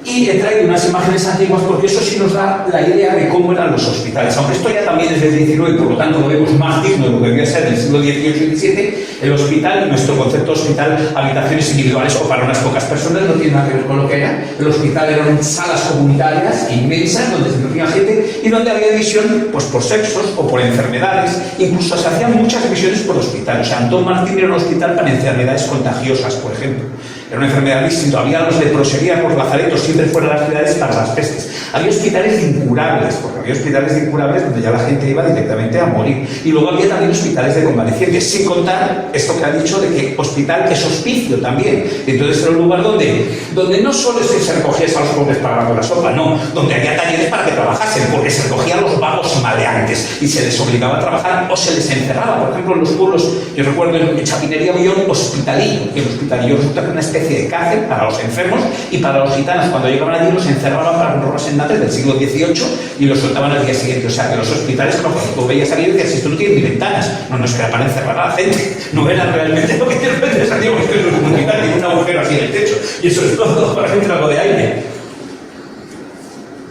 Y he traído unas imágenes antiguas porque eso sí nos da la idea de cómo eran los hospitales. Aunque esto ya también es del XIX y por lo tanto lo vemos más digno de lo que debía ser del siglo XVIII y XVII, el hospital, nuestro concepto de hospital, habitaciones individuales o para unas pocas personas, no tiene nada que ver con lo que era. El hospital eran salas comunitarias inmensas donde se recibía gente y donde había división pues, por sexos o por enfermedades. Incluso se hacían muchas divisiones por hospital. O sea, Antón Martín era un hospital para enfermedades contagiosas, por ejemplo. Era una enfermedad distinta. Había los leprosería por lazaretos, siempre fuera de las ciudades para las pestes. Había hospitales incurables, porque había hospitales incurables donde ya la gente iba directamente a morir. Y luego había también hospitales de convalecientes, sin contar esto que ha dicho de que hospital es hospicio también. Entonces era un lugar donde no solo se recogía a los pobres para la sopa, no, donde había talleres para que trabajasen, porque se recogían los vagos maleantes y se les obligaba a trabajar o se les encerraba. Por ejemplo, en los pueblos, yo recuerdo en Chapinería había un hospitalillo, que el hospitalillo resulta que era una especie especie de cárcel para los enfermos y para los gitanos. Cuando llegaban allí los encerraban para robarse en nates del siglo XVIII y los soltaban al día siguiente. O sea, que los hospitales, cuando tú veías salir, decías, esto no tiene ni ventanas. No, es que era para encerrar a la gente. No era realmente lo que de repente salía, porque es un hospital, tiene un agujero así en el techo. Y eso es todo, para que entre algo de aire.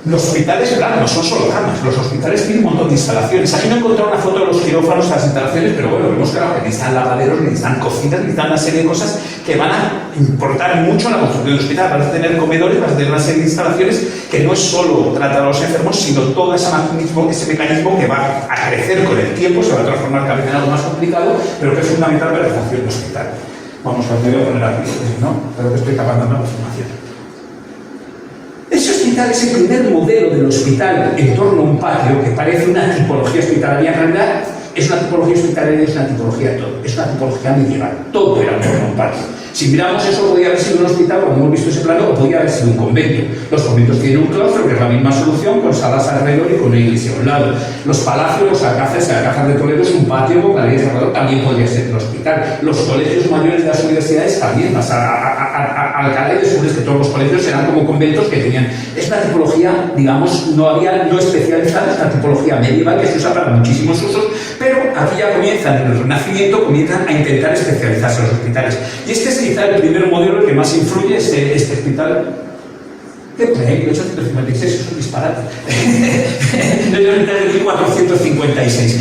Los hospitales, claro, no son solo camas, los hospitales tienen un montón de instalaciones. Aquí no he encontrado una foto de los quirófanos, las instalaciones, pero bueno, vemos claro que necesitan lavaderos, necesitan cocinas, necesitan una serie de cosas que van a importar mucho en la construcción del hospital. Vas a tener comedores, vas a tener una serie de instalaciones que no es solo tratar a los enfermos, sino todo ese mecanismo que va a crecer con el tiempo, se va a transformar cada vez en algo más complicado, pero que es fundamental para la función del hospital. Vamos, me voy a poner aquí, ¿no? Creo que estoy tapando la información. Ese hospital es el primer modelo del hospital en torno a un patio que parece una tipología hospitalaria. En realidad es una tipología hospitalaria, es una tipología de todo, es una tipología medieval, todo era en torno a un patio. Si miramos eso, podría haber sido un hospital, como hemos visto ese plano, o podría haber sido un convento. Los conventos tienen un claustro, que es la misma solución, con salas alrededor y con una iglesia a un lado. Los palacios, los alcázares, el Alcázar de Toledo es un patio con la iglesia alrededor, también podría ser un hospital. Los colegios mayores de las universidades también, las Alcalá y descubres que todos los colegios eran como conventos que tenían. Es una tipología, digamos, no especializada, es una tipología medieval que se usa para muchísimos usos, pero aquí ya comienzan, en el Renacimiento, comienzan a intentar especializarse los hospitales. Y este es quizá el primer modelo el que más influye, este hospital. ¿Qué pone? 1856 es un disparate. Es un hospital de 1456.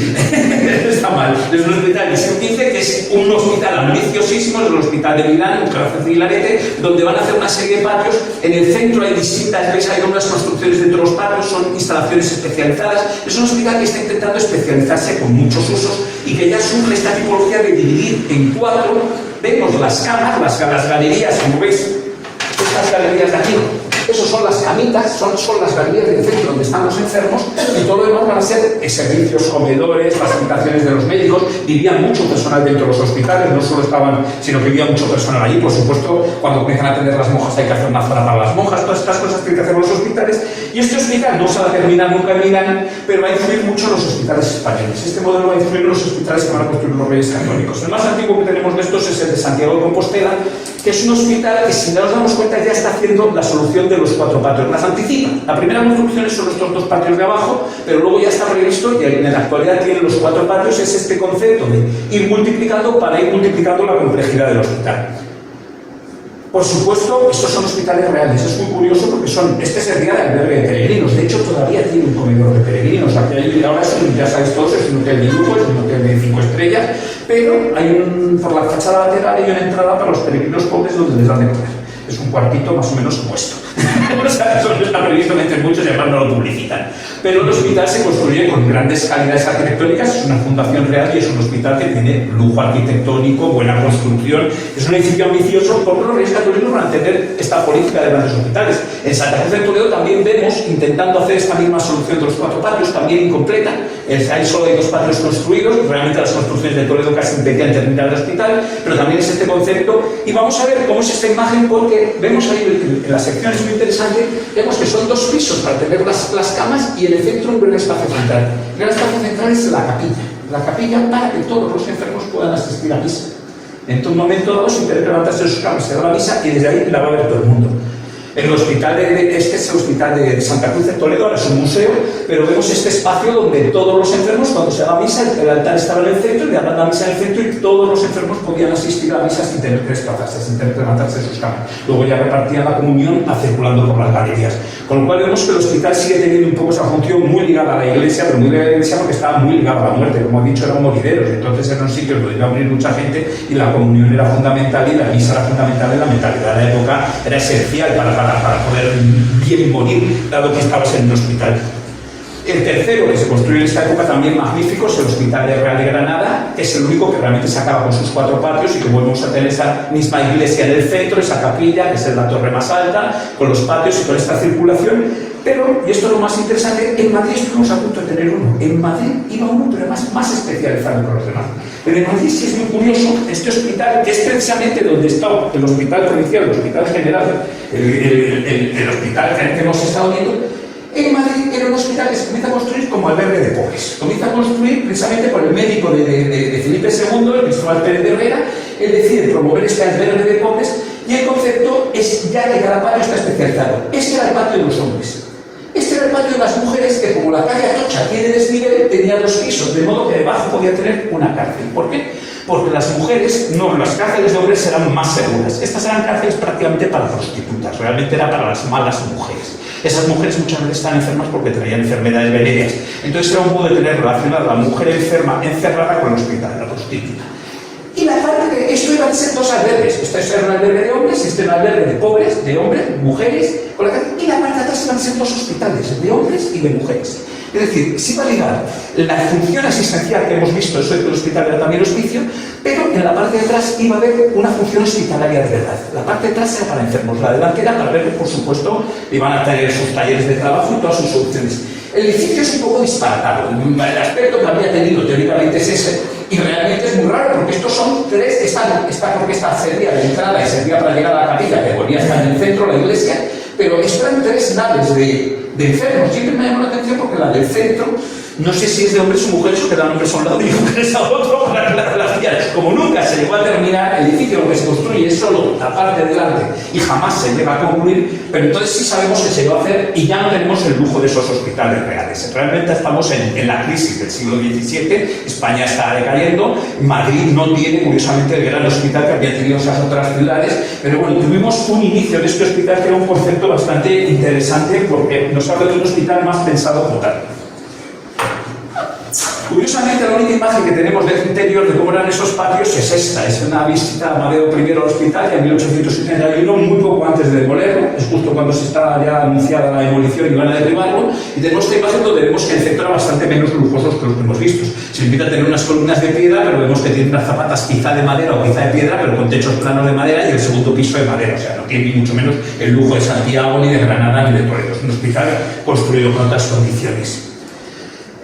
Está mal. Es un hospital de siglo XV que es un hospital ambiciosísimo, es el Hospital de Milán, un corazón de Hilarete, donde van a hacer una serie de patios. En el centro hay distintas, veis, hay unas construcciones dentro de los patios, son instalaciones especializadas. Es un hospital que está intentando especializarse con muchos usos y que ya surge esta tipología de dividir en 4. Vemos las camas, las galerías, como veis, estas galerías de aquí. Esos son las camitas, son las galerías del centro donde están los enfermos, y todo lo demás van a ser servicios, comedores, las habitaciones de los médicos. Vivía mucho personal dentro de los hospitales, no solo estaban, sino que vivía mucho personal allí. Por supuesto, cuando comienzan a atender las monjas hay que hacer una zona para las monjas, todas estas cosas que hay que hacer en los hospitales. Y este hospital no se va a terminar nunca en Milán, pero va a influir mucho en los hospitales españoles. Este modelo va a influir en los hospitales que van a construir los Reyes Católicos. El más antiguo que tenemos de estos es el de Santiago de Compostela, que es un hospital que, si nos damos cuenta, ya está haciendo la solución de los 4 patios. Las anticipa. La primera construcción son estos 2 patios de abajo, pero luego ya está previsto, y en la actualidad tienen los 4 patios, es este concepto de ir multiplicando para ir multiplicando la complejidad del hospital. Por supuesto, estos son hospitales reales. Es muy curioso porque este sería el albergue de peregrinos. De hecho, todavía tiene un comedor de peregrinos. Aquí ahora ya sabéis todos, es un hotel de lujo, es un hotel de 5 estrellas, pero por la fachada lateral hay una entrada para los peregrinos pobres donde les dan de comer. Es un cuartito más o menos como esto. O sea, eso no está previsto entre muchos y además no lo publicitan. Pero el hospital se construye con grandes calidades arquitectónicas, es una fundación real y es un hospital que tiene lujo arquitectónico, buena construcción. Es un edificio ambicioso porque los Reyes Católicos van a tener esta política de grandes hospitales. En Santa Cruz de Toledo también vemos intentando hacer esta misma solución de los 4 patios, también incompleta. Ahí solo hay 2 patios construidos, realmente las construcciones de Toledo casi impedían terminar el hospital, pero también es este concepto. Y vamos a ver cómo es esta imagen, porque vemos ahí en la sección, es muy interesante, vemos que son 2 pisos para tener las camas y en el centro un gran espacio central. El gran espacio central es la capilla para que todos los enfermos puedan asistir a misa. En un momento dado, sin tener que levantarse de sus camas, se da la misa y desde ahí la va a ver todo el mundo. El hospital este es el hospital de Santa Cruz de Toledo, ahora es un museo, pero vemos este espacio donde todos los enfermos, cuando se haga misa, el altar estaba en el centro, le daban la misa en el centro y todos los enfermos podían asistir a la misa sin tener que desplazarse, sin tener que levantarse de sus camas. Luego ya repartían la comunión circulando por las galerías. Con lo cual vemos que el hospital sigue teniendo un poco esa función muy ligada a la iglesia, pero muy ligada a la iglesia porque estaba muy ligada a la muerte. Como he dicho, eran morideros, entonces eran sitios donde iba a morir mucha gente y la comunión era fundamental y la misa era fundamental en la mentalidad de la época, era esencial para poder bien morir, dado que estabas en un hospital. El tercero que se construye en esta época, también magnífico, es el Hospital de Real de Granada, que es el único que realmente se acaba con sus 4 patios y que volvemos a tener esa misma iglesia en el centro, esa capilla, que es la torre más alta, con los patios y con esta circulación. Pero, y esto es lo más interesante, en Madrid estuvimos a punto de tener uno. En Madrid iba uno, pero además más especializado que los demás. Pero en Madrid sí es muy curioso, este hospital, que es precisamente donde está el hospital provincial, el hospital general, el hospital que hemos estado viendo. En Madrid era un hospital que se comienza a construir como albergue de pobres. Comienza a construir precisamente por el médico de Felipe II, el Cristóbal Pérez de Herrera. Él decide promover este albergue de pobres y el concepto es ya que cada patio está especializado. Este era el patio de los hombres. Este era el patio de las mujeres que, como la calle Atocha tiene desnivel, tenía 2 pisos, de modo que debajo podía tener una cárcel. ¿Por qué? Porque las mujeres, no, las cárceles de hombres eran más seguras. Estas eran cárceles prácticamente para prostitutas, realmente era para las malas mujeres. Esas mujeres muchas veces están enfermas porque traían enfermedades venéreas. Entonces era un modo de tener relacionada la mujer enferma encerrada con el hospital, la prostituta. Y la parte de esto iban a ser 2 albergues. Este era un albergue de hombres, este era un albergue de pobres, de hombres, mujeres, y la parte de atrás iban a ser 2 hospitales, de hombres y de mujeres. Es decir, se iba a ligar la función asistencial que hemos visto, eso de que el hospital era también hospicio, pero en la parte de atrás iba a haber una función hospitalaria de verdad. La parte de atrás era para enfermos, la delantera para ver, por supuesto, iban a tener sus talleres de trabajo y todas sus soluciones. El edificio es un poco disparatado, el aspecto que había tenido teóricamente es ese, y realmente es muy raro, porque estos son 3, porque esta servía de entrada y servía para llegar a la capilla, que volvía a estar en el centro, la iglesia, pero esto eran 3 naves de enfermos. Siempre me llamó la atención porque la del centro, no sé si es de hombres o mujeres o que dan hombres a un lado y mujeres a otro para aclarar las vías. Como nunca se llegó a terminar, el edificio lo que se construye es solo la parte de delante y jamás se llega a concluir, pero entonces sí sabemos que se llegó a hacer y ya no tenemos el lujo de esos hospitales reales. Realmente estamos en la crisis del siglo XVII, España está decayendo, Madrid no tiene, curiosamente, el gran hospital que había tenido esas otras ciudades, pero bueno, tuvimos un inicio de este hospital que era un concepto bastante interesante porque nos habla de un hospital más pensado como tal. Curiosamente, la única imagen que tenemos del interior de cómo eran esos patios es esta. Es una visita a Amadeo I al hospital, ya en 1871, muy poco antes de demolerlo. Es justo cuando se estaba ya anunciada la demolición y van a derribarlo. Y tenemos esta imagen donde vemos que el centro era bastante menos lujoso que los que hemos visto. Se limita a tener unas columnas de piedra, pero vemos que tiene unas zapatas quizá de madera o quizá de piedra, pero con techos planos de madera y el segundo piso de madera. O sea, no tiene ni mucho menos el lujo de Santiago, ni de Granada, ni de Toledo. Es un hospital construido con otras condiciones.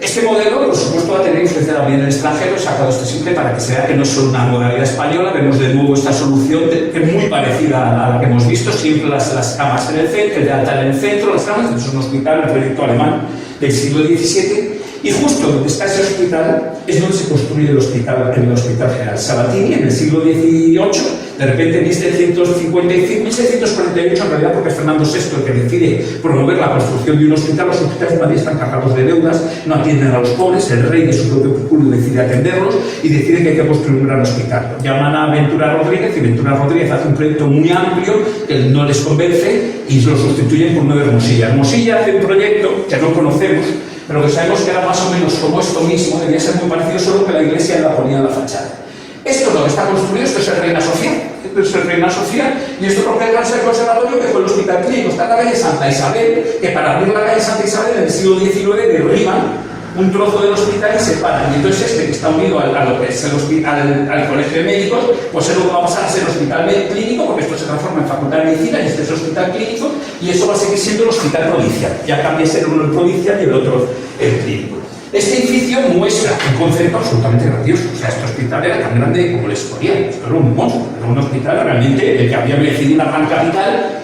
Este modelo, por supuesto, va a tener influencia también en el extranjero. He sacado este simple para que se vea que no es solo una modalidad española. Vemos de nuevo esta solución que es muy parecida a la que hemos visto. Siempre las camas en el centro, el de altar en el centro, las camas. Es un hospital, un proyecto alemán del siglo XVII. Y justo donde está ese hospital es donde se construye el Hospital General Sabatini en el siglo XVIII. De repente, en 1648, en realidad, porque es Fernando VI el que decide promover la construcción de un hospital. Los hospitales de Madrid están cargados de deudas, no atienden a los pobres. El rey de su propio peculio decide atenderlos y decide que hay que construir un gran hospital. Llaman a Ventura Rodríguez y Ventura Rodríguez hace un proyecto muy amplio que no les convence y lo sustituyen por uno de Hermosilla. Hermosilla hace un proyecto que no conocemos, pero que sabemos que era más o menos como esto mismo, debía ser muy parecido, solo que la iglesia la ponía en la fachada. Esto es lo que está construido, esto es el Reina Sofía. Esto es el Reina Sofía, y esto es lo que era el conservatorio, que fue el hospital clínico. Está en la calle Santa Isabel, que para abrir la calle Santa Isabel en el siglo XIX derriban un trozo del hospital y se paran. Y entonces este que está unido a lo que es el hospital, al colegio de médicos, pues es lo que va a pasar a ser hospital clínico, porque esto se transforma en facultad de medicina y este es hospital clínico, y eso va a seguir siendo el hospital provincial. Ya cambia ser uno el provincial y el otro el clínico. Este edificio muestra un concepto absolutamente grandioso. O sea, este hospital era tan grande como el Escorial. Esto era un monstruo, era un hospital realmente el que había merecido una gran capital.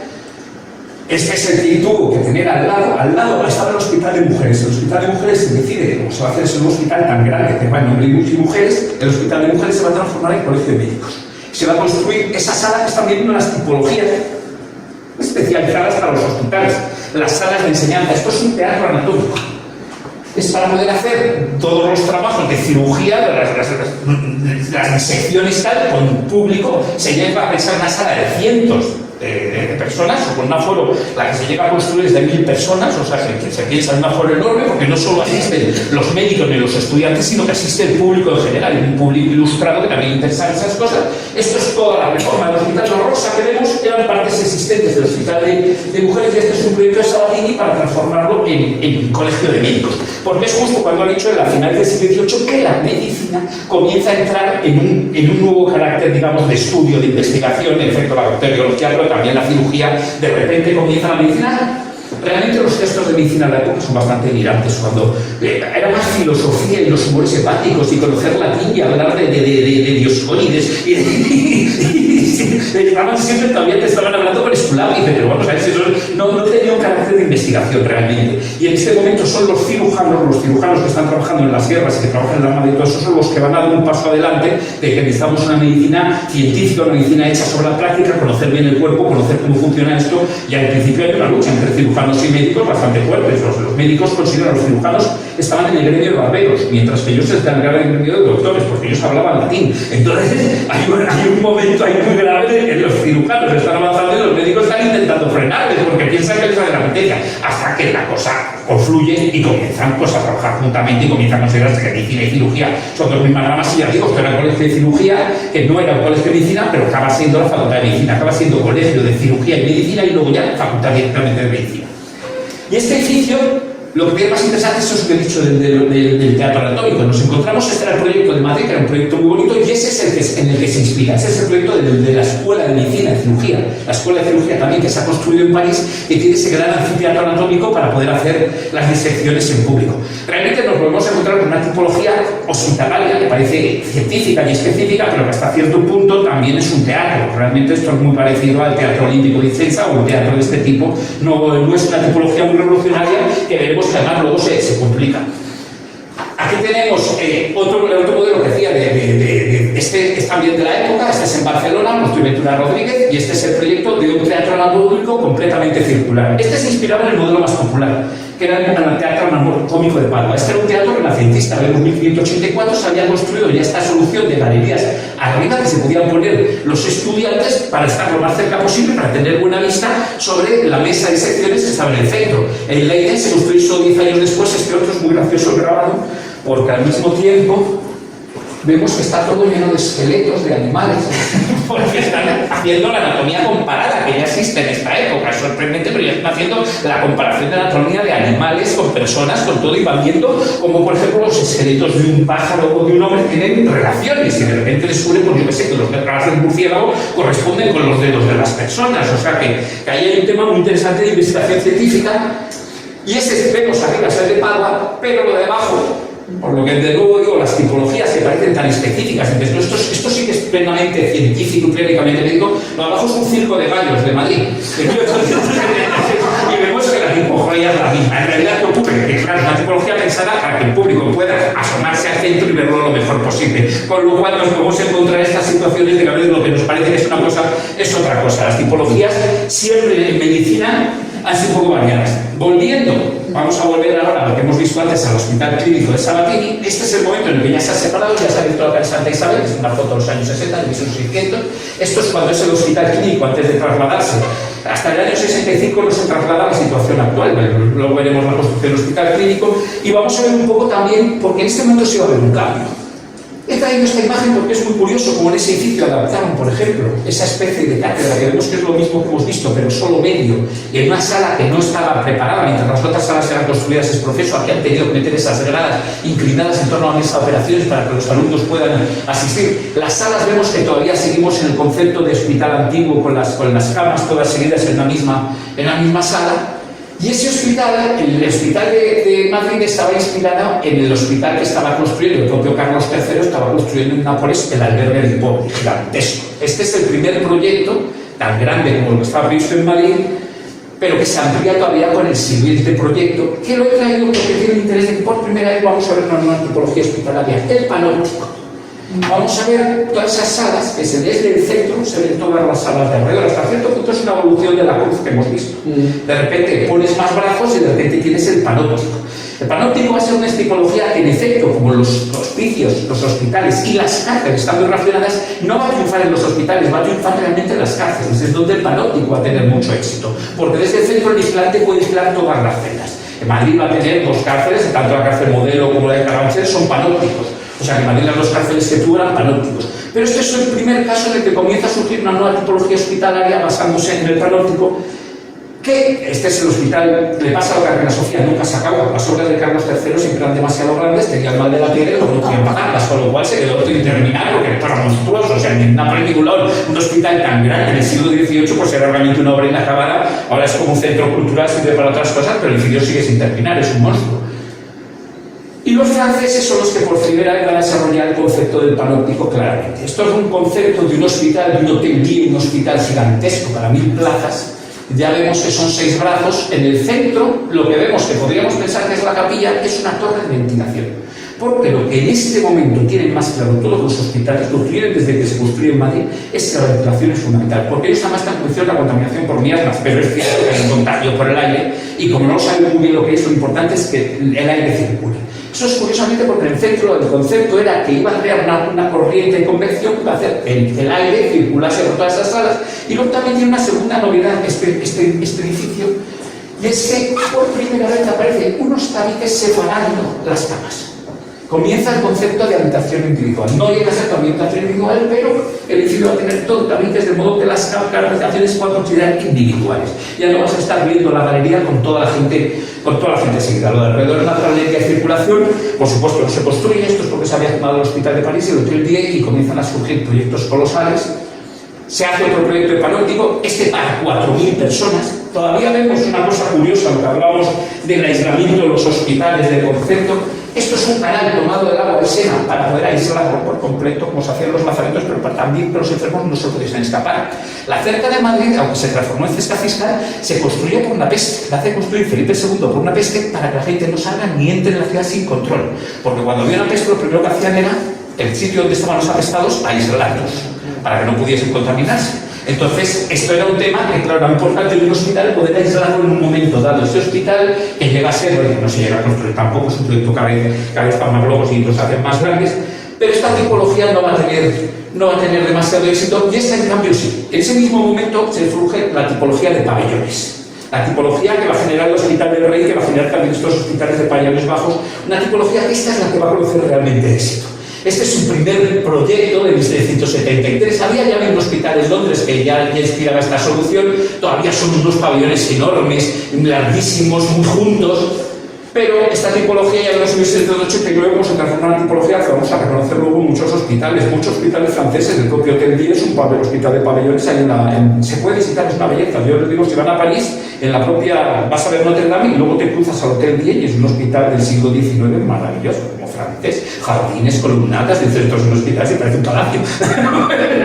Este es el que tuvo que tener al lado estaba el hospital de mujeres. El hospital de mujeres se decide, como se va a hacer ese hospital tan grande que va en nombre de mujeres, el hospital de mujeres se va a transformar en colegio de médicos. Se va a construir esa sala que están viendo las tipologías especializadas para los hospitales, las salas de enseñanza. Esto es un teatro anatómico. Es para poder hacer todos los trabajos de cirugía, las disecciones tal, con público. Se llega a pensar una sala de cientos de personas, o con un aforo, la que se llega a construir es de 1000 personas, o sea, que se piensa en un aforo enorme, porque no solo asisten los médicos ni los estudiantes, sino que asiste el público en general, y un público ilustrado que también interesa esas cosas. Esto es toda la reforma del hospital. Los rosa que vemos eran partes existentes del hospital de mujeres, y este es un proyecto de Sabatini para transformarlo en colegio de médicos. Porque es justo cuando ha dicho en la final del siglo XVIII que la medicina comienza a entrar en un nuevo carácter, digamos, de estudio, de investigación, en efecto la bacteriología, pero también la cirugía. De repente comienza la medicina Realmente los textos de medicina de la época son bastante delirantes, cuando era más filosofía y los humores hepáticos y conocer latín y hablar de Dioscórides siempre todavía te estaban hablando con esculápice, pero vamos a ver si eso no tenía un carácter de investigación realmente. Y en este momento son los cirujanos que están trabajando en las guerras y que trabajan en la armada y todo eso, son los que van a dar un paso adelante de que necesitamos una medicina científica, una medicina hecha sobre la práctica, conocer bien el cuerpo, conocer cómo funciona esto, y al principio hay una lucha entre cirujanos y médicos bastante fuertes. Los médicos consideran a los cirujanos estaban en el gremio de barberos, mientras que ellos están en el gremio de doctores, porque ellos hablaban latín. Entonces hay un momento ahí muy grave en los cirujanos están avanzando y los médicos están intentando frenarles porque piensan que les sale la materia, hasta que la cosa confluye y comienzan pues, a trabajar juntamente y comienzan a considerarse que medicina y cirugía son dos mismas ramas. Y ya digo, esto era el colegio de cirugía, que no era un colegio de medicina, pero acaba siendo la facultad de medicina, acaba siendo colegio de cirugía y medicina y luego ya facultad directamente de medicina. Y este edificio, lo que es más interesante es eso que he dicho del teatro anatómico. Nos encontramos, este era el proyecto de Madrid, que era un proyecto muy bonito, y ese es en el que se inspira. Ese es el proyecto de la Escuela de Medicina y Cirugía. La Escuela de Cirugía también, que se ha construido en París, que tiene ese gran anfiteatro anatómico para poder hacer las disecciones en público. Realmente nos volvemos a encontrar con una tipología hospitalaria que parece científica y específica, pero que hasta cierto punto también es un teatro. Realmente esto es muy parecido al Teatro Olímpico de Vicenza o un teatro de este tipo. No es una tipología muy revolucionaria que veremos que además luego se complica. Aquí tenemos otro modelo que decía este es también de la época, este es en Barcelona, Mosto y Ventura Rodríguez, y este es el proyecto de un teatro anatómico completamente circular. Este se inspiraba en el modelo más popular, que era el teatro anatómico de Padua. Este era un teatro renacentista, en 1584 se había construido ya esta solución de galerías arriba que se podían poner los estudiantes para estar lo más cerca posible, para tener buena vista sobre la mesa de secciones que estaba en el centro. En Leiden se construyó 10 años después, este otro es muy gracioso grabado, porque al mismo tiempo vemos que está todo lleno de esqueletos de animales, porque están haciendo la anatomía comparada, que ya existe en esta época, es sorprendente, pero ya están haciendo la comparación de anatomía de animales con personas, con todo, y van viendo como, por ejemplo, los esqueletos de un pájaro o de un hombre tienen relaciones, y de repente descubren, pues yo qué sé, que los dedos del murciélago corresponden con los dedos de las personas, o sea que ahí hay un tema muy interesante de investigación científica, y ese vemos arriba es el de Padua, pero lo de abajo, por lo que de nuevo digo, las tipologías que parecen tan específicas, entonces esto sí que es plenamente científico, clínicamente médico. Lo de abajo es un circo de gallos de Madrid. Y vemos que la tipología es la misma. En realidad, ¿qué ocurre? Que claro, es una tipología pensada para que el público pueda asomarse al centro y verlo lo mejor posible. Con lo cual nos podemos encontrar estas situaciones de que a veces lo que nos parece que es una cosa es otra cosa. Las tipologías siempre en medicina han sido un poco variadas. Vamos a volver ahora a lo que hemos visto antes al Hospital Clínico de Sabatini. Este es el momento en el que ya se ha separado, ya se ha visto acá en Santa Isabel, es una foto de los años 60, de 1600. Esto es cuando es el Hospital Clínico antes de trasladarse. Hasta el año 65 no se traslada a la situación actual. Luego veremos la construcción del Hospital Clínico y vamos a ver un poco también, porque en este momento sí va a haber un cambio. He traído esta imagen porque es muy curioso como en ese edificio adaptaron, por ejemplo, esa especie de cátedra que vemos que es lo mismo que hemos visto, pero solo medio, y en una sala que no estaba preparada, mientras las otras salas eran construidas ex profeso. Aquí han tenido que meter esas gradas inclinadas en torno a mesa de operaciones para que los alumnos puedan asistir. Las salas vemos que todavía seguimos en el concepto de hospital antiguo, con las camas todas seguidas en la misma sala. Y ese hospital, el hospital de Madrid, estaba inspirado en el hospital que estaba construyendo el propio Carlos III, estaba construyendo en Nápoles el albergue de Hipódromo, gigantesco. Este es el primer proyecto tan grande como lo que estaba previsto en Madrid, pero que se amplía todavía con el siguiente proyecto, que lo he traído porque tiene interés de que por primera vez vamos a ver una nueva tipología hospitalaria, el panóptico. Vamos a ver todas esas salas que desde el centro se ven todas las salas de alrededor. Hasta cierto punto es una evolución de la cruz que hemos visto. De repente pones más brazos y de repente tienes el panóptico. El panóptico va a ser una tipología que, en efecto, como los hospicios, los hospitales y las cárceles están muy relacionadas, no va a triunfar en los hospitales, va a triunfar realmente en las cárceles. Es donde el panóptico va a tener mucho éxito, porque desde el centro el vigilante puede vigilar todas las celdas. En Madrid va a tener dos cárceles, tanto la cárcel Modelo como la de Carabanchel son panópticos. O sea que Madrid las dos cárceles que tuvo eran panópticos. Pero este es el primer caso en el que comienza a surgir una nueva tipología hospitalaria basándose en el panóptico, que este es el hospital, le pasa lo que a Reina Sofía, nunca se acabó. Las obras de Carlos III siempre eran demasiado grandes, tenían mal de la piedra y no podían pagarlas, con lo cual se quedó sin terminar porque era monstruoso. O sea, en ningún lado un hospital tan grande en el siglo XVIII pues era realmente una obra inacabada. Ahora es como un centro cultural, sirve para otras cosas, pero el edificio sigue sin terminar, es un monstruo. Y los franceses son los que por primera vez van a desarrollar el concepto del panóptico claramente. Esto es un concepto de un hospital, de un hotel, un hospital gigantesco para 1000 plazas. Ya vemos que son 6 brazos. En el centro, lo que vemos que podríamos pensar que es la capilla, es una torre de ventilación. Porque lo que en este momento tienen más claro todos los hospitales, lo tienen desde que se construye en Madrid, es que la ventilación es fundamental. Porque ellos además están convencidos de la contaminación por miasmas, pero es cierto que hay un contagio por el aire, y como no saben muy bien lo que es, lo importante es que el aire circule. Eso es curiosamente porque en el centro el concepto era que iba a crear una corriente de convección que iba a hacer el aire circulase por todas esas salas. Y luego también tiene una segunda novedad este edificio, y es que por primera vez aparecen unos tabiques separando las camas. Comienza el concepto de habitación individual. No llega a ser una habitación individual, pero el edificio va a tener todo tabiques, de modo que las habitaciones se puedan considerar individuales. Ya no vas a estar viendo la galería con toda la gente seguida. Lo de alrededor de la galería de circulación, por supuesto, no se construye. Esto es porque se había tomado el Hospital de París y el Hotel Dieu y comienzan a surgir proyectos colosales. Se hace otro proyecto de panóptico, este para 4000 personas. Todavía vemos una cosa curiosa, lo que hablamos del aislamiento de los hospitales, del concepto. Esto es un canal tomado del agua del Sena para poder aislarlo por completo, como se hacían los lazaretos, pero también los enfermos no se pudiesen escapar. La cerca de Madrid, aunque se transformó en cesta fiscal, se construyó por una peste. La hace construir Felipe II por una peste para que la gente no salga ni entre en la ciudad sin control. Porque cuando había una peste, lo primero que hacían era el sitio donde estaban los apestados, aislarlos, para que no pudiesen contaminarse. Entonces, esto era un tema que, claro, era importante de un hospital poder aislarlo en un momento dado. Este hospital, que llega a ser, porque no se llega a construir tampoco, es un proyecto cada vez para más globos y los hacen más grandes, pero esta tipología no va a tener demasiado éxito, y esta, en cambio, sí. En ese mismo momento se surge la tipología de pabellones. La tipología que va a generar el Hospital del Rey, que va a generar también estos hospitales de pabellones bajos, una tipología que esta es la que va a conocer realmente éxito. Este es su primer proyecto de 1773. Había ya un hospital en Londres que ya inspiraba esta solución. Todavía son unos pabellones enormes, larguísimos, muy juntos. Pero esta tipología ya en los 1789 se transformó en una tipología que vamos a reconocer luego en muchos hospitales franceses. El propio Hotel Dieu es un hospital de pabellones. Se puede visitar, es una belleza. Yo les digo, si van a París, vas a ver Notre Dame y luego te cruzas al Hotel Dieu y es un hospital del siglo XIX maravilloso, como francés. Jardines, columnatas, dices, esto es un hospital, se parece un palacio.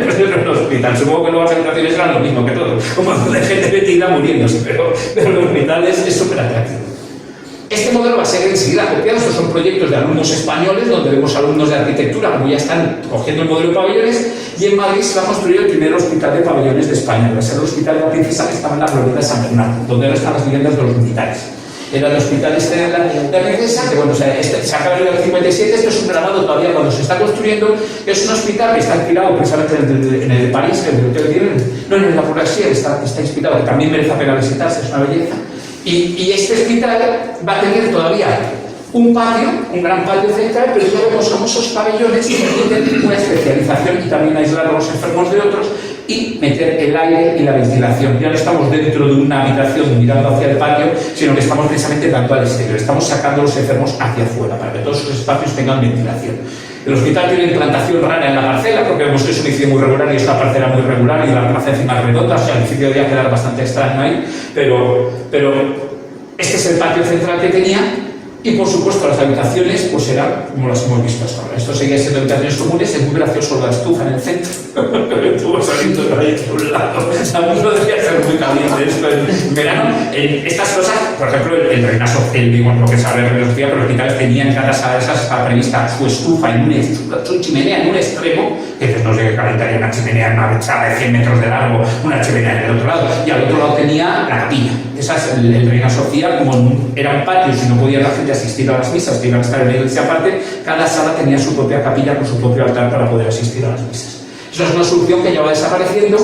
Pues es un hospital. Supongo que luego las habitaciones eran lo mismo que todo. Como de gente metida muriéndose, pero el hospital es súper atractivo. Este modelo va a ser enseguida copiado. Estos son proyectos de alumnos españoles, donde vemos alumnos de arquitectura, como ya están cogiendo el modelo de pabellones, y en Madrid se va a construir el primer hospital de pabellones de España. Va a ser el Hospital de la Princesa, que estaba en la Glorieta de San Bernardo, donde ahora están las viviendas de los militares. Era el hospital de la Princesa, que bueno, se acaba en el 57, esto es un grabado todavía cuando se está construyendo. Es un hospital que está inspirado precisamente en el de París, en el Hotel Dieu, no en el Lafourasier, está inspirado, que también merece la pena visitarse, es una belleza. Y este hospital va a tener todavía un patio, un gran patio central, pero ya vemos como esos pabellones que permiten una especialización y también aislar a los enfermos de otros y meter el aire y la ventilación. Ya no estamos dentro de una habitación mirando hacia el patio, sino que estamos precisamente dando al exterior. Estamos sacando a los enfermos hacia afuera para que todos sus espacios tengan ventilación. El hospital tiene implantación rara en la parcela, porque vemos que es un edificio muy regular y es una parcela muy regular y la plaza encima es redonda, o sea, el edificio debería quedar bastante extraño ahí, pero este es el patio central que tenía. Y por supuesto las habitaciones pues eran como las hemos visto hasta ahora. Esto seguía siendo habitaciones comunes. Es muy gracioso la estufa en el centro. Estuvo saliendo de ahí por un lado. A mí no debería ser muy caliente esto en verano. Estas cosas, por ejemplo, el Reina Sofía, lo que sabe el Reina Sofía, pero los hospitales tenían en cada sala de esas estaba prevista su estufa su chimenea en un extremo, que no sé qué calentaría una chimenea en una sala de 100 metros de largo, una chimenea en el otro lado, y al otro lado tenía la capilla. Esa es el Reina Sofía, como eran patios y no podía la gente asistir a las misas, que iban a estar en la iglesia aparte, cada sala tenía su propia capilla con su propio altar para poder asistir a las misas. Eso es una solución que ya va desapareciendo,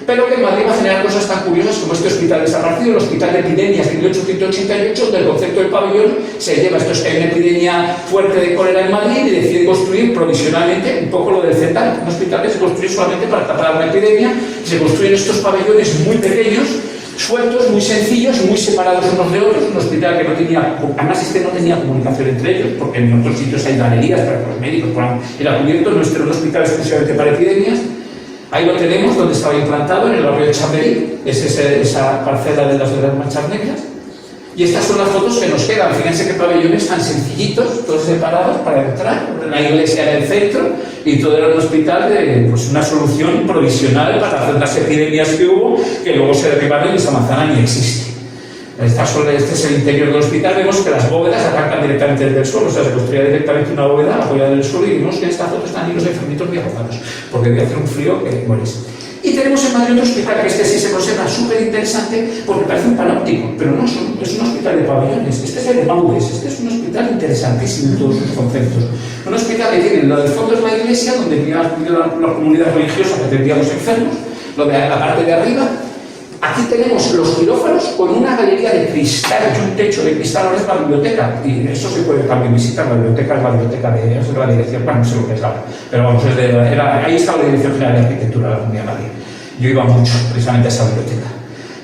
pero que en Madrid va a generar cosas tan curiosas como este hospital desaparecido, el Hospital de Epidemias de 1888, donde el concepto del pabellón se lleva. Esto es que hay una epidemia fuerte de cólera en Madrid y deciden construir provisionalmente un poco lo del CETAL, un hospital que se construye solamente para tapar una epidemia, y se construyen estos pabellones muy pequeños. sueltos, muy sencillos y muy separados unos de otros. Un hospital que no tenía, además no tenía comunicación entre ellos, porque en otros sitios hay galerías para que los médicos puedan ir a cubierto. Nuestro era un hospital exclusivamente para epidemias. Ahí lo tenemos, donde estaba implantado, en el barrio de Chamberí, es esa parcela de las Manchas Negras. Y estas son las fotos que nos quedan. Fíjense qué pabellones tan sencillitos, todos separados para entrar. La iglesia en el centro y todo era un hospital de pues, una solución provisional para hacer las epidemias que hubo, que luego se derribaron y esa manzana ni existe. Este es el interior del hospital. Vemos que las bóvedas arrancan directamente desde el suelo, o sea, se construía directamente una bóveda apoyada en el suelo y vemos que en esta foto están ahí los enfermitos bien agotados, porque debe hacer un frío que mueres. Y tenemos en Madrid otro hospital que este sí se conserva súper interesante porque parece un panóptico, pero no, es un hospital de pabellones. Este es el de Maudes, este es un hospital interesantísimo en todos sus conceptos. Un hospital que tiene, lo del fondo es la iglesia, donde vive la comunidad religiosa que atendía a los enfermos, lo de la parte de arriba. Aquí tenemos los quirófanos con una galería de cristal y un techo de cristal. Ahora es la biblioteca, y eso se puede también visitar. La biblioteca es la biblioteca de la dirección, bueno, no sé lo que es ahora, pero vamos, ahí está la Dirección General de Arquitectura de la Comunidad de Madrid. Yo iba mucho precisamente a esa biblioteca.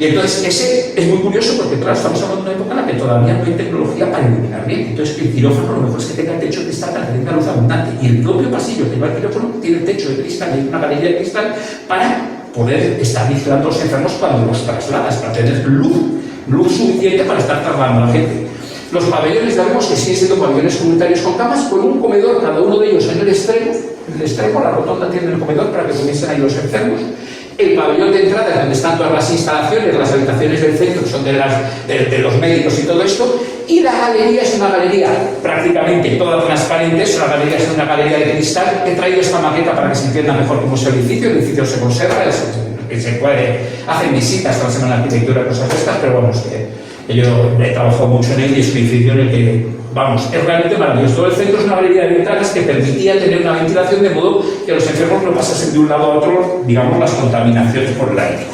Y entonces ese es muy curioso porque, claro, estamos hablando de una época en la que todavía no hay tecnología para iluminar bien. Entonces el quirófano lo mejor es que tenga el techo de cristal para que tenga luz abundante. Y el propio pasillo que va al quirófano tiene el techo de cristal, hay una galería de cristal para poder estar vigilando a los enfermos cuando los trasladas, para tener luz suficiente para estar trasladando a la gente. Los pabellones ya vemos que siguen siendo pabellones comunitarios con camas, con un comedor, cada uno de ellos en el extremo, la rotonda tiene el comedor para que comience ahí los enfermos. El pabellón de entrada, donde están todas las instalaciones, las habitaciones del centro son de los médicos y todo esto, y la galería es una galería prácticamente toda transparente, es una galería de cristal. He traído esta maqueta para que se entienda mejor cómo es el edificio se conserva, hacen visitas a la Semana de Arquitectura, cosas de estas, pero vamos, que yo he trabajado mucho en él y es un edificio en el que, vamos, es realmente maravilloso. Todo el centro es una galería de ventanas que permitía tener una ventilación de modo que los enfermos no pasasen de un lado a otro, digamos, las contaminaciones por el aire.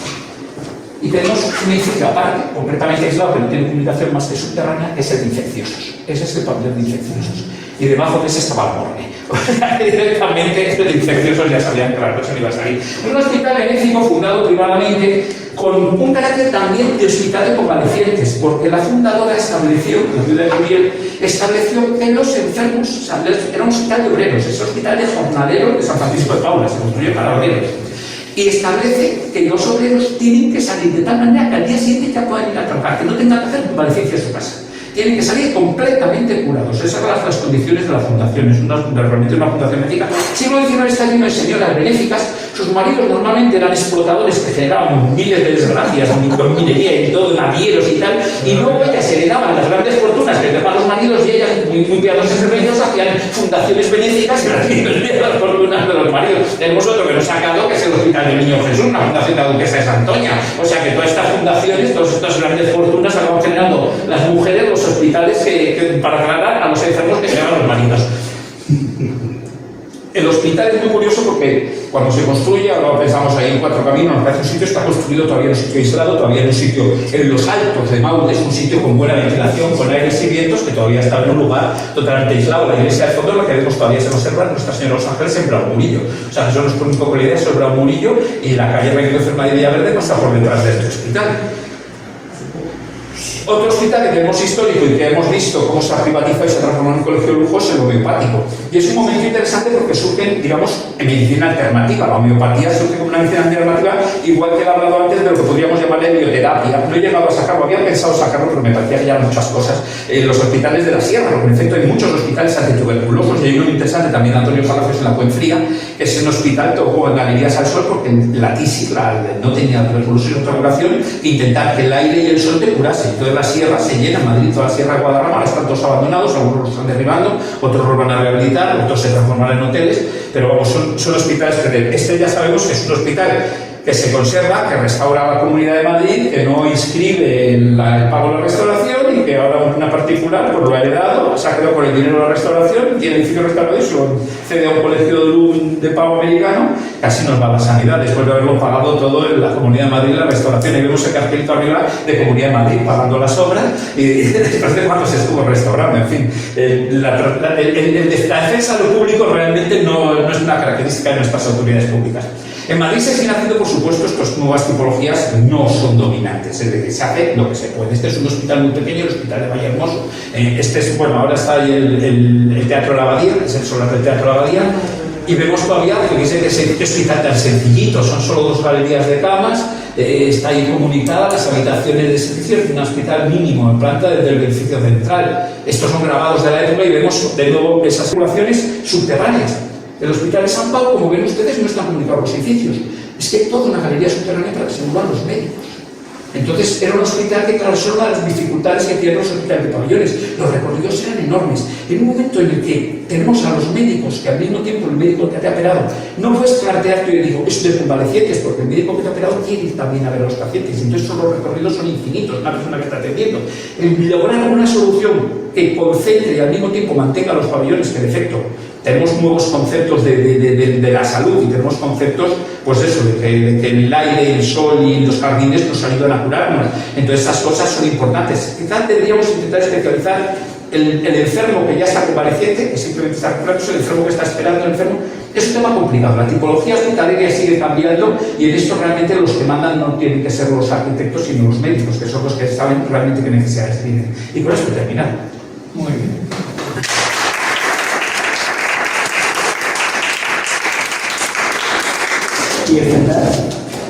Y tenemos un edificio aparte, completamente aislado, que no tiene comunicación más que subterránea, que es el de infecciosos. Ese es el pabellón de infecciosos. Y debajo de ese estaba la morgue. Directamente el de infecciosos ya sabían que la cosa no iba a salir. Un hospital benéfico fundado privadamente con un carácter también de hospital de convalecientes, porque la fundadora estableció, la viuda de Muriel, estableció que los enfermos, o sea, era un hospital de obreros, es un hospital de jornaleros de San Francisco de Paula, se construye para obreros. Y establece que los obreros tienen que salir de tal manera que al día siguiente ya puedan ir a trabajar, que no tengan que hacer convalecencia en su casa. Tienen que salir completamente curados. Esas son las condiciones de la fundación. Es realmente una fundación benéfica. Siglo XIX está lleno de señoras benéficas. Sus maridos normalmente eran explotadores que generaban miles de desgracias, con minería y todo, navieros y tal. Y luego ellas heredaban las grandes fortunas que dejaban los maridos y ellas, muy piadosas y religiosas, hacían fundaciones benéficas y las fortunas de los maridos. Tenemos otro que nos ha sacado, que es el Hospital del Niño Jesús, una fundación de la Duquesa de Santoña. O sea que todas estas fundaciones, todas estas grandes fortunas acaban generando las mujeres, los hospitales para tratar a los enfermos que se llaman los maridos. El hospital es muy curioso porque cuando se construye, ahora pensamos ahí en Cuatro Caminos, nos parece un sitio, está construido todavía en un sitio aislado, todavía en un sitio en los altos de Maudes, un sitio con buena ventilación, con aires y vientos, que todavía está en un lugar totalmente aislado. La iglesia de fondo, la que vemos todavía se conserva, Nuestra Señora de los Ángeles en Bravo Murillo. O sea, eso nos pone un poco la idea sobre Bravo Murillo, y la calle Reino de Ferma de Villaverde pasa por detrás de este hospital. Otro hospital que tenemos histórico y que hemos visto cómo se ha privatizado y se ha transformado en un colegio de lujo es el homeopático. Y es un momento interesante porque surge, digamos, en medicina alternativa. La homeopatía surge como una medicina alternativa, igual que he hablado antes de lo que podríamos llamarle bioterapia. No he llegado a sacarlo, había pensado sacarlo, pero me parecía que ya eran muchas cosas. Los hospitales de la sierra, porque en efecto hay muchos hospitales antituberculosos, y hay uno interesante también, Antonio Palacios, en la Fuenfría, que es un hospital todo en galerías al sol, porque la TISI no tenía tuberculosis y otra curación, intentar que el aire y el sol te curase. Entonces la sierra se llena, Madrid, toda la sierra de Guadarrama, ahora están todos abandonados, algunos los están derribando, otros los van a rehabilitar, otros se transformarán en hoteles, pero vamos, son hospitales que este ya sabemos que es un hospital que se conserva, que restaura a la Comunidad de Madrid, que no inscribe el pago de la restauración y que ahora una particular pues lo ha heredado, se ha quedado con el dinero de la restauración, tiene edificio restaurado y se lo cede a un colegio de pago americano casi nos va la sanidad, después de haberlo pagado todo en la Comunidad de Madrid, la restauración, y vemos el cartelito arriba de Comunidad de Madrid pagando las obras, y después de cuánto se estuvo restaurando, en fin. La defensa de lo público realmente no es una característica de nuestras autoridades públicas. En Madrid se siguen haciendo, por supuesto, estas nuevas tipologías no son dominantes, es decir, se hace lo que se puede. Este es un hospital muy pequeño, el Hospital de Vallehermoso. Este es, bueno, ahora está ahí el Teatro de la Abadía, es el solar del Teatro de la Abadía, y vemos todavía que dice que ese hospital tan sencillito, son solo 2 galerías de camas, está ahí comunicada las habitaciones de servicio, es un hospital mínimo en planta desde el edificio central. Estos son grabados de la época y vemos de nuevo esas circulaciones subterráneas. El Hospital de San Pau, como ven ustedes, no están comunicados los edificios. Es que hay toda una galería subterránea para que se muevan los médicos. Entonces, era un hospital que, claro, son una de las dificultades que tienen los hospitales de pabellones. Los recorridos eran enormes. En un momento en el que tenemos a los médicos, que al mismo tiempo el médico que te ha operado, no puedes plantear que yo digo, esto de convalecientes, porque el médico que te ha operado quiere ir también a ver a los pacientes. Entonces, los recorridos son infinitos, una persona que está atendiendo. El lograr una solución que concentre y al mismo tiempo mantenga los pabellones, que en efecto tenemos nuevos conceptos de la salud y tenemos conceptos, pues eso, de que el aire, el sol y los jardines nos ayudan a curarnos. Entonces, esas cosas son importantes. Quizás deberíamos intentar especializar el enfermo que ya está convaleciente, que simplemente está curándose, el enfermo que está esperando el enfermo. Es un tema complicado. La tipología hospitalaria sigue cambiando y en esto realmente los que mandan no tienen que ser los arquitectos, sino los médicos, que son los que saben realmente qué necesidades tienen. Y con esto he terminado. Muy bien. ¿Y el Zendal?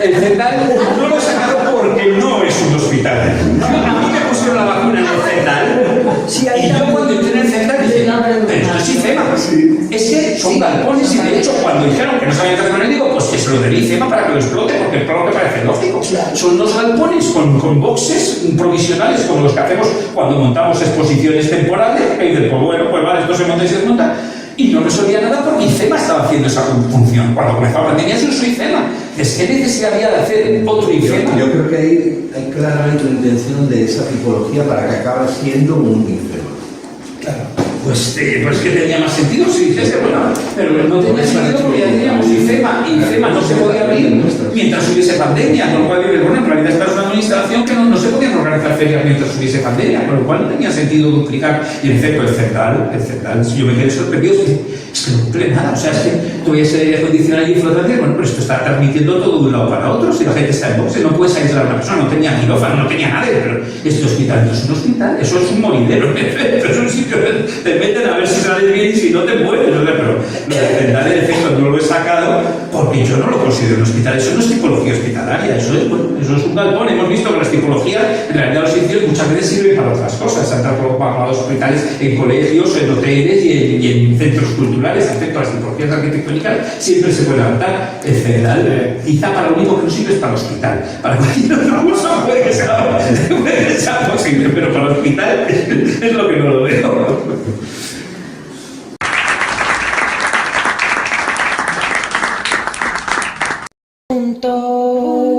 El Zendal no lo he sacado porque no es un hospital. A mí me pusieron la vacuna en el Zendal y yo cuando entré en el Zendal dije, pero esto es IFEMA. Es que son galpones y de hecho cuando dijeron que no sabían qué hacer con él, digo, pues que se lo dé IFEMA para que lo explote, porque el problema parece lógico. Son unos galpones con boxes provisionales como los que hacemos cuando montamos exposiciones temporales, y dicen, pues bueno, pues vale, esto se monta y se desmonta. Y no resolvía nada porque IFEMA estaba haciendo esa función. Cuando comenzó la pandemia, yo soy IFEMA. Es que necesidad había de hacer otro IFEMA. Yo creo que hay claramente una intención de esa tipología para que acabe siendo un IFEMA. Claro. Pues que tenía más sentido si dijese, bueno, pero no tenía sentido porque ya teníamos IFEMA y IFEMA no se podía abrir mientras hubiese pandemia, con lo cual, bueno, en realidad esta es una administración que no se podían organizar ferias mientras hubiese pandemia, con lo cual no tenía sentido duplicar. Y en efecto, el Zendal, si yo me quedé sorprendido, es que no cumple nada, o sea, es que tuviese aire acondicionado y flotante, bueno, pero esto está transmitiendo todo de un lado para otro, si la gente está en boxe, no puedes aislar a una persona, no tenía quirófano, no tenía nada, pero este hospital no es un hospital, eso es un moridero, en efecto, es un sitio te meten a ver si sales bien y si no te mueres, ¿no? Pero lo de Zendal, en efecto, no lo he sacado porque yo no lo considero un hospital, eso no es tipología hospitalaria, eso es un galpón. Hemos visto que las tipologías, en realidad los sitios muchas veces sirven para otras cosas, se han transformado hospitales en colegios, en hoteles y en centros culturales. Aspecto a las tipologías arquitectónicas siempre se puede adaptar. El Zendal, quizá para lo único que no sirve es para el hospital, para cualquier otro uso puede que sea posible, pero para el hospital es lo que no lo veo. Punto.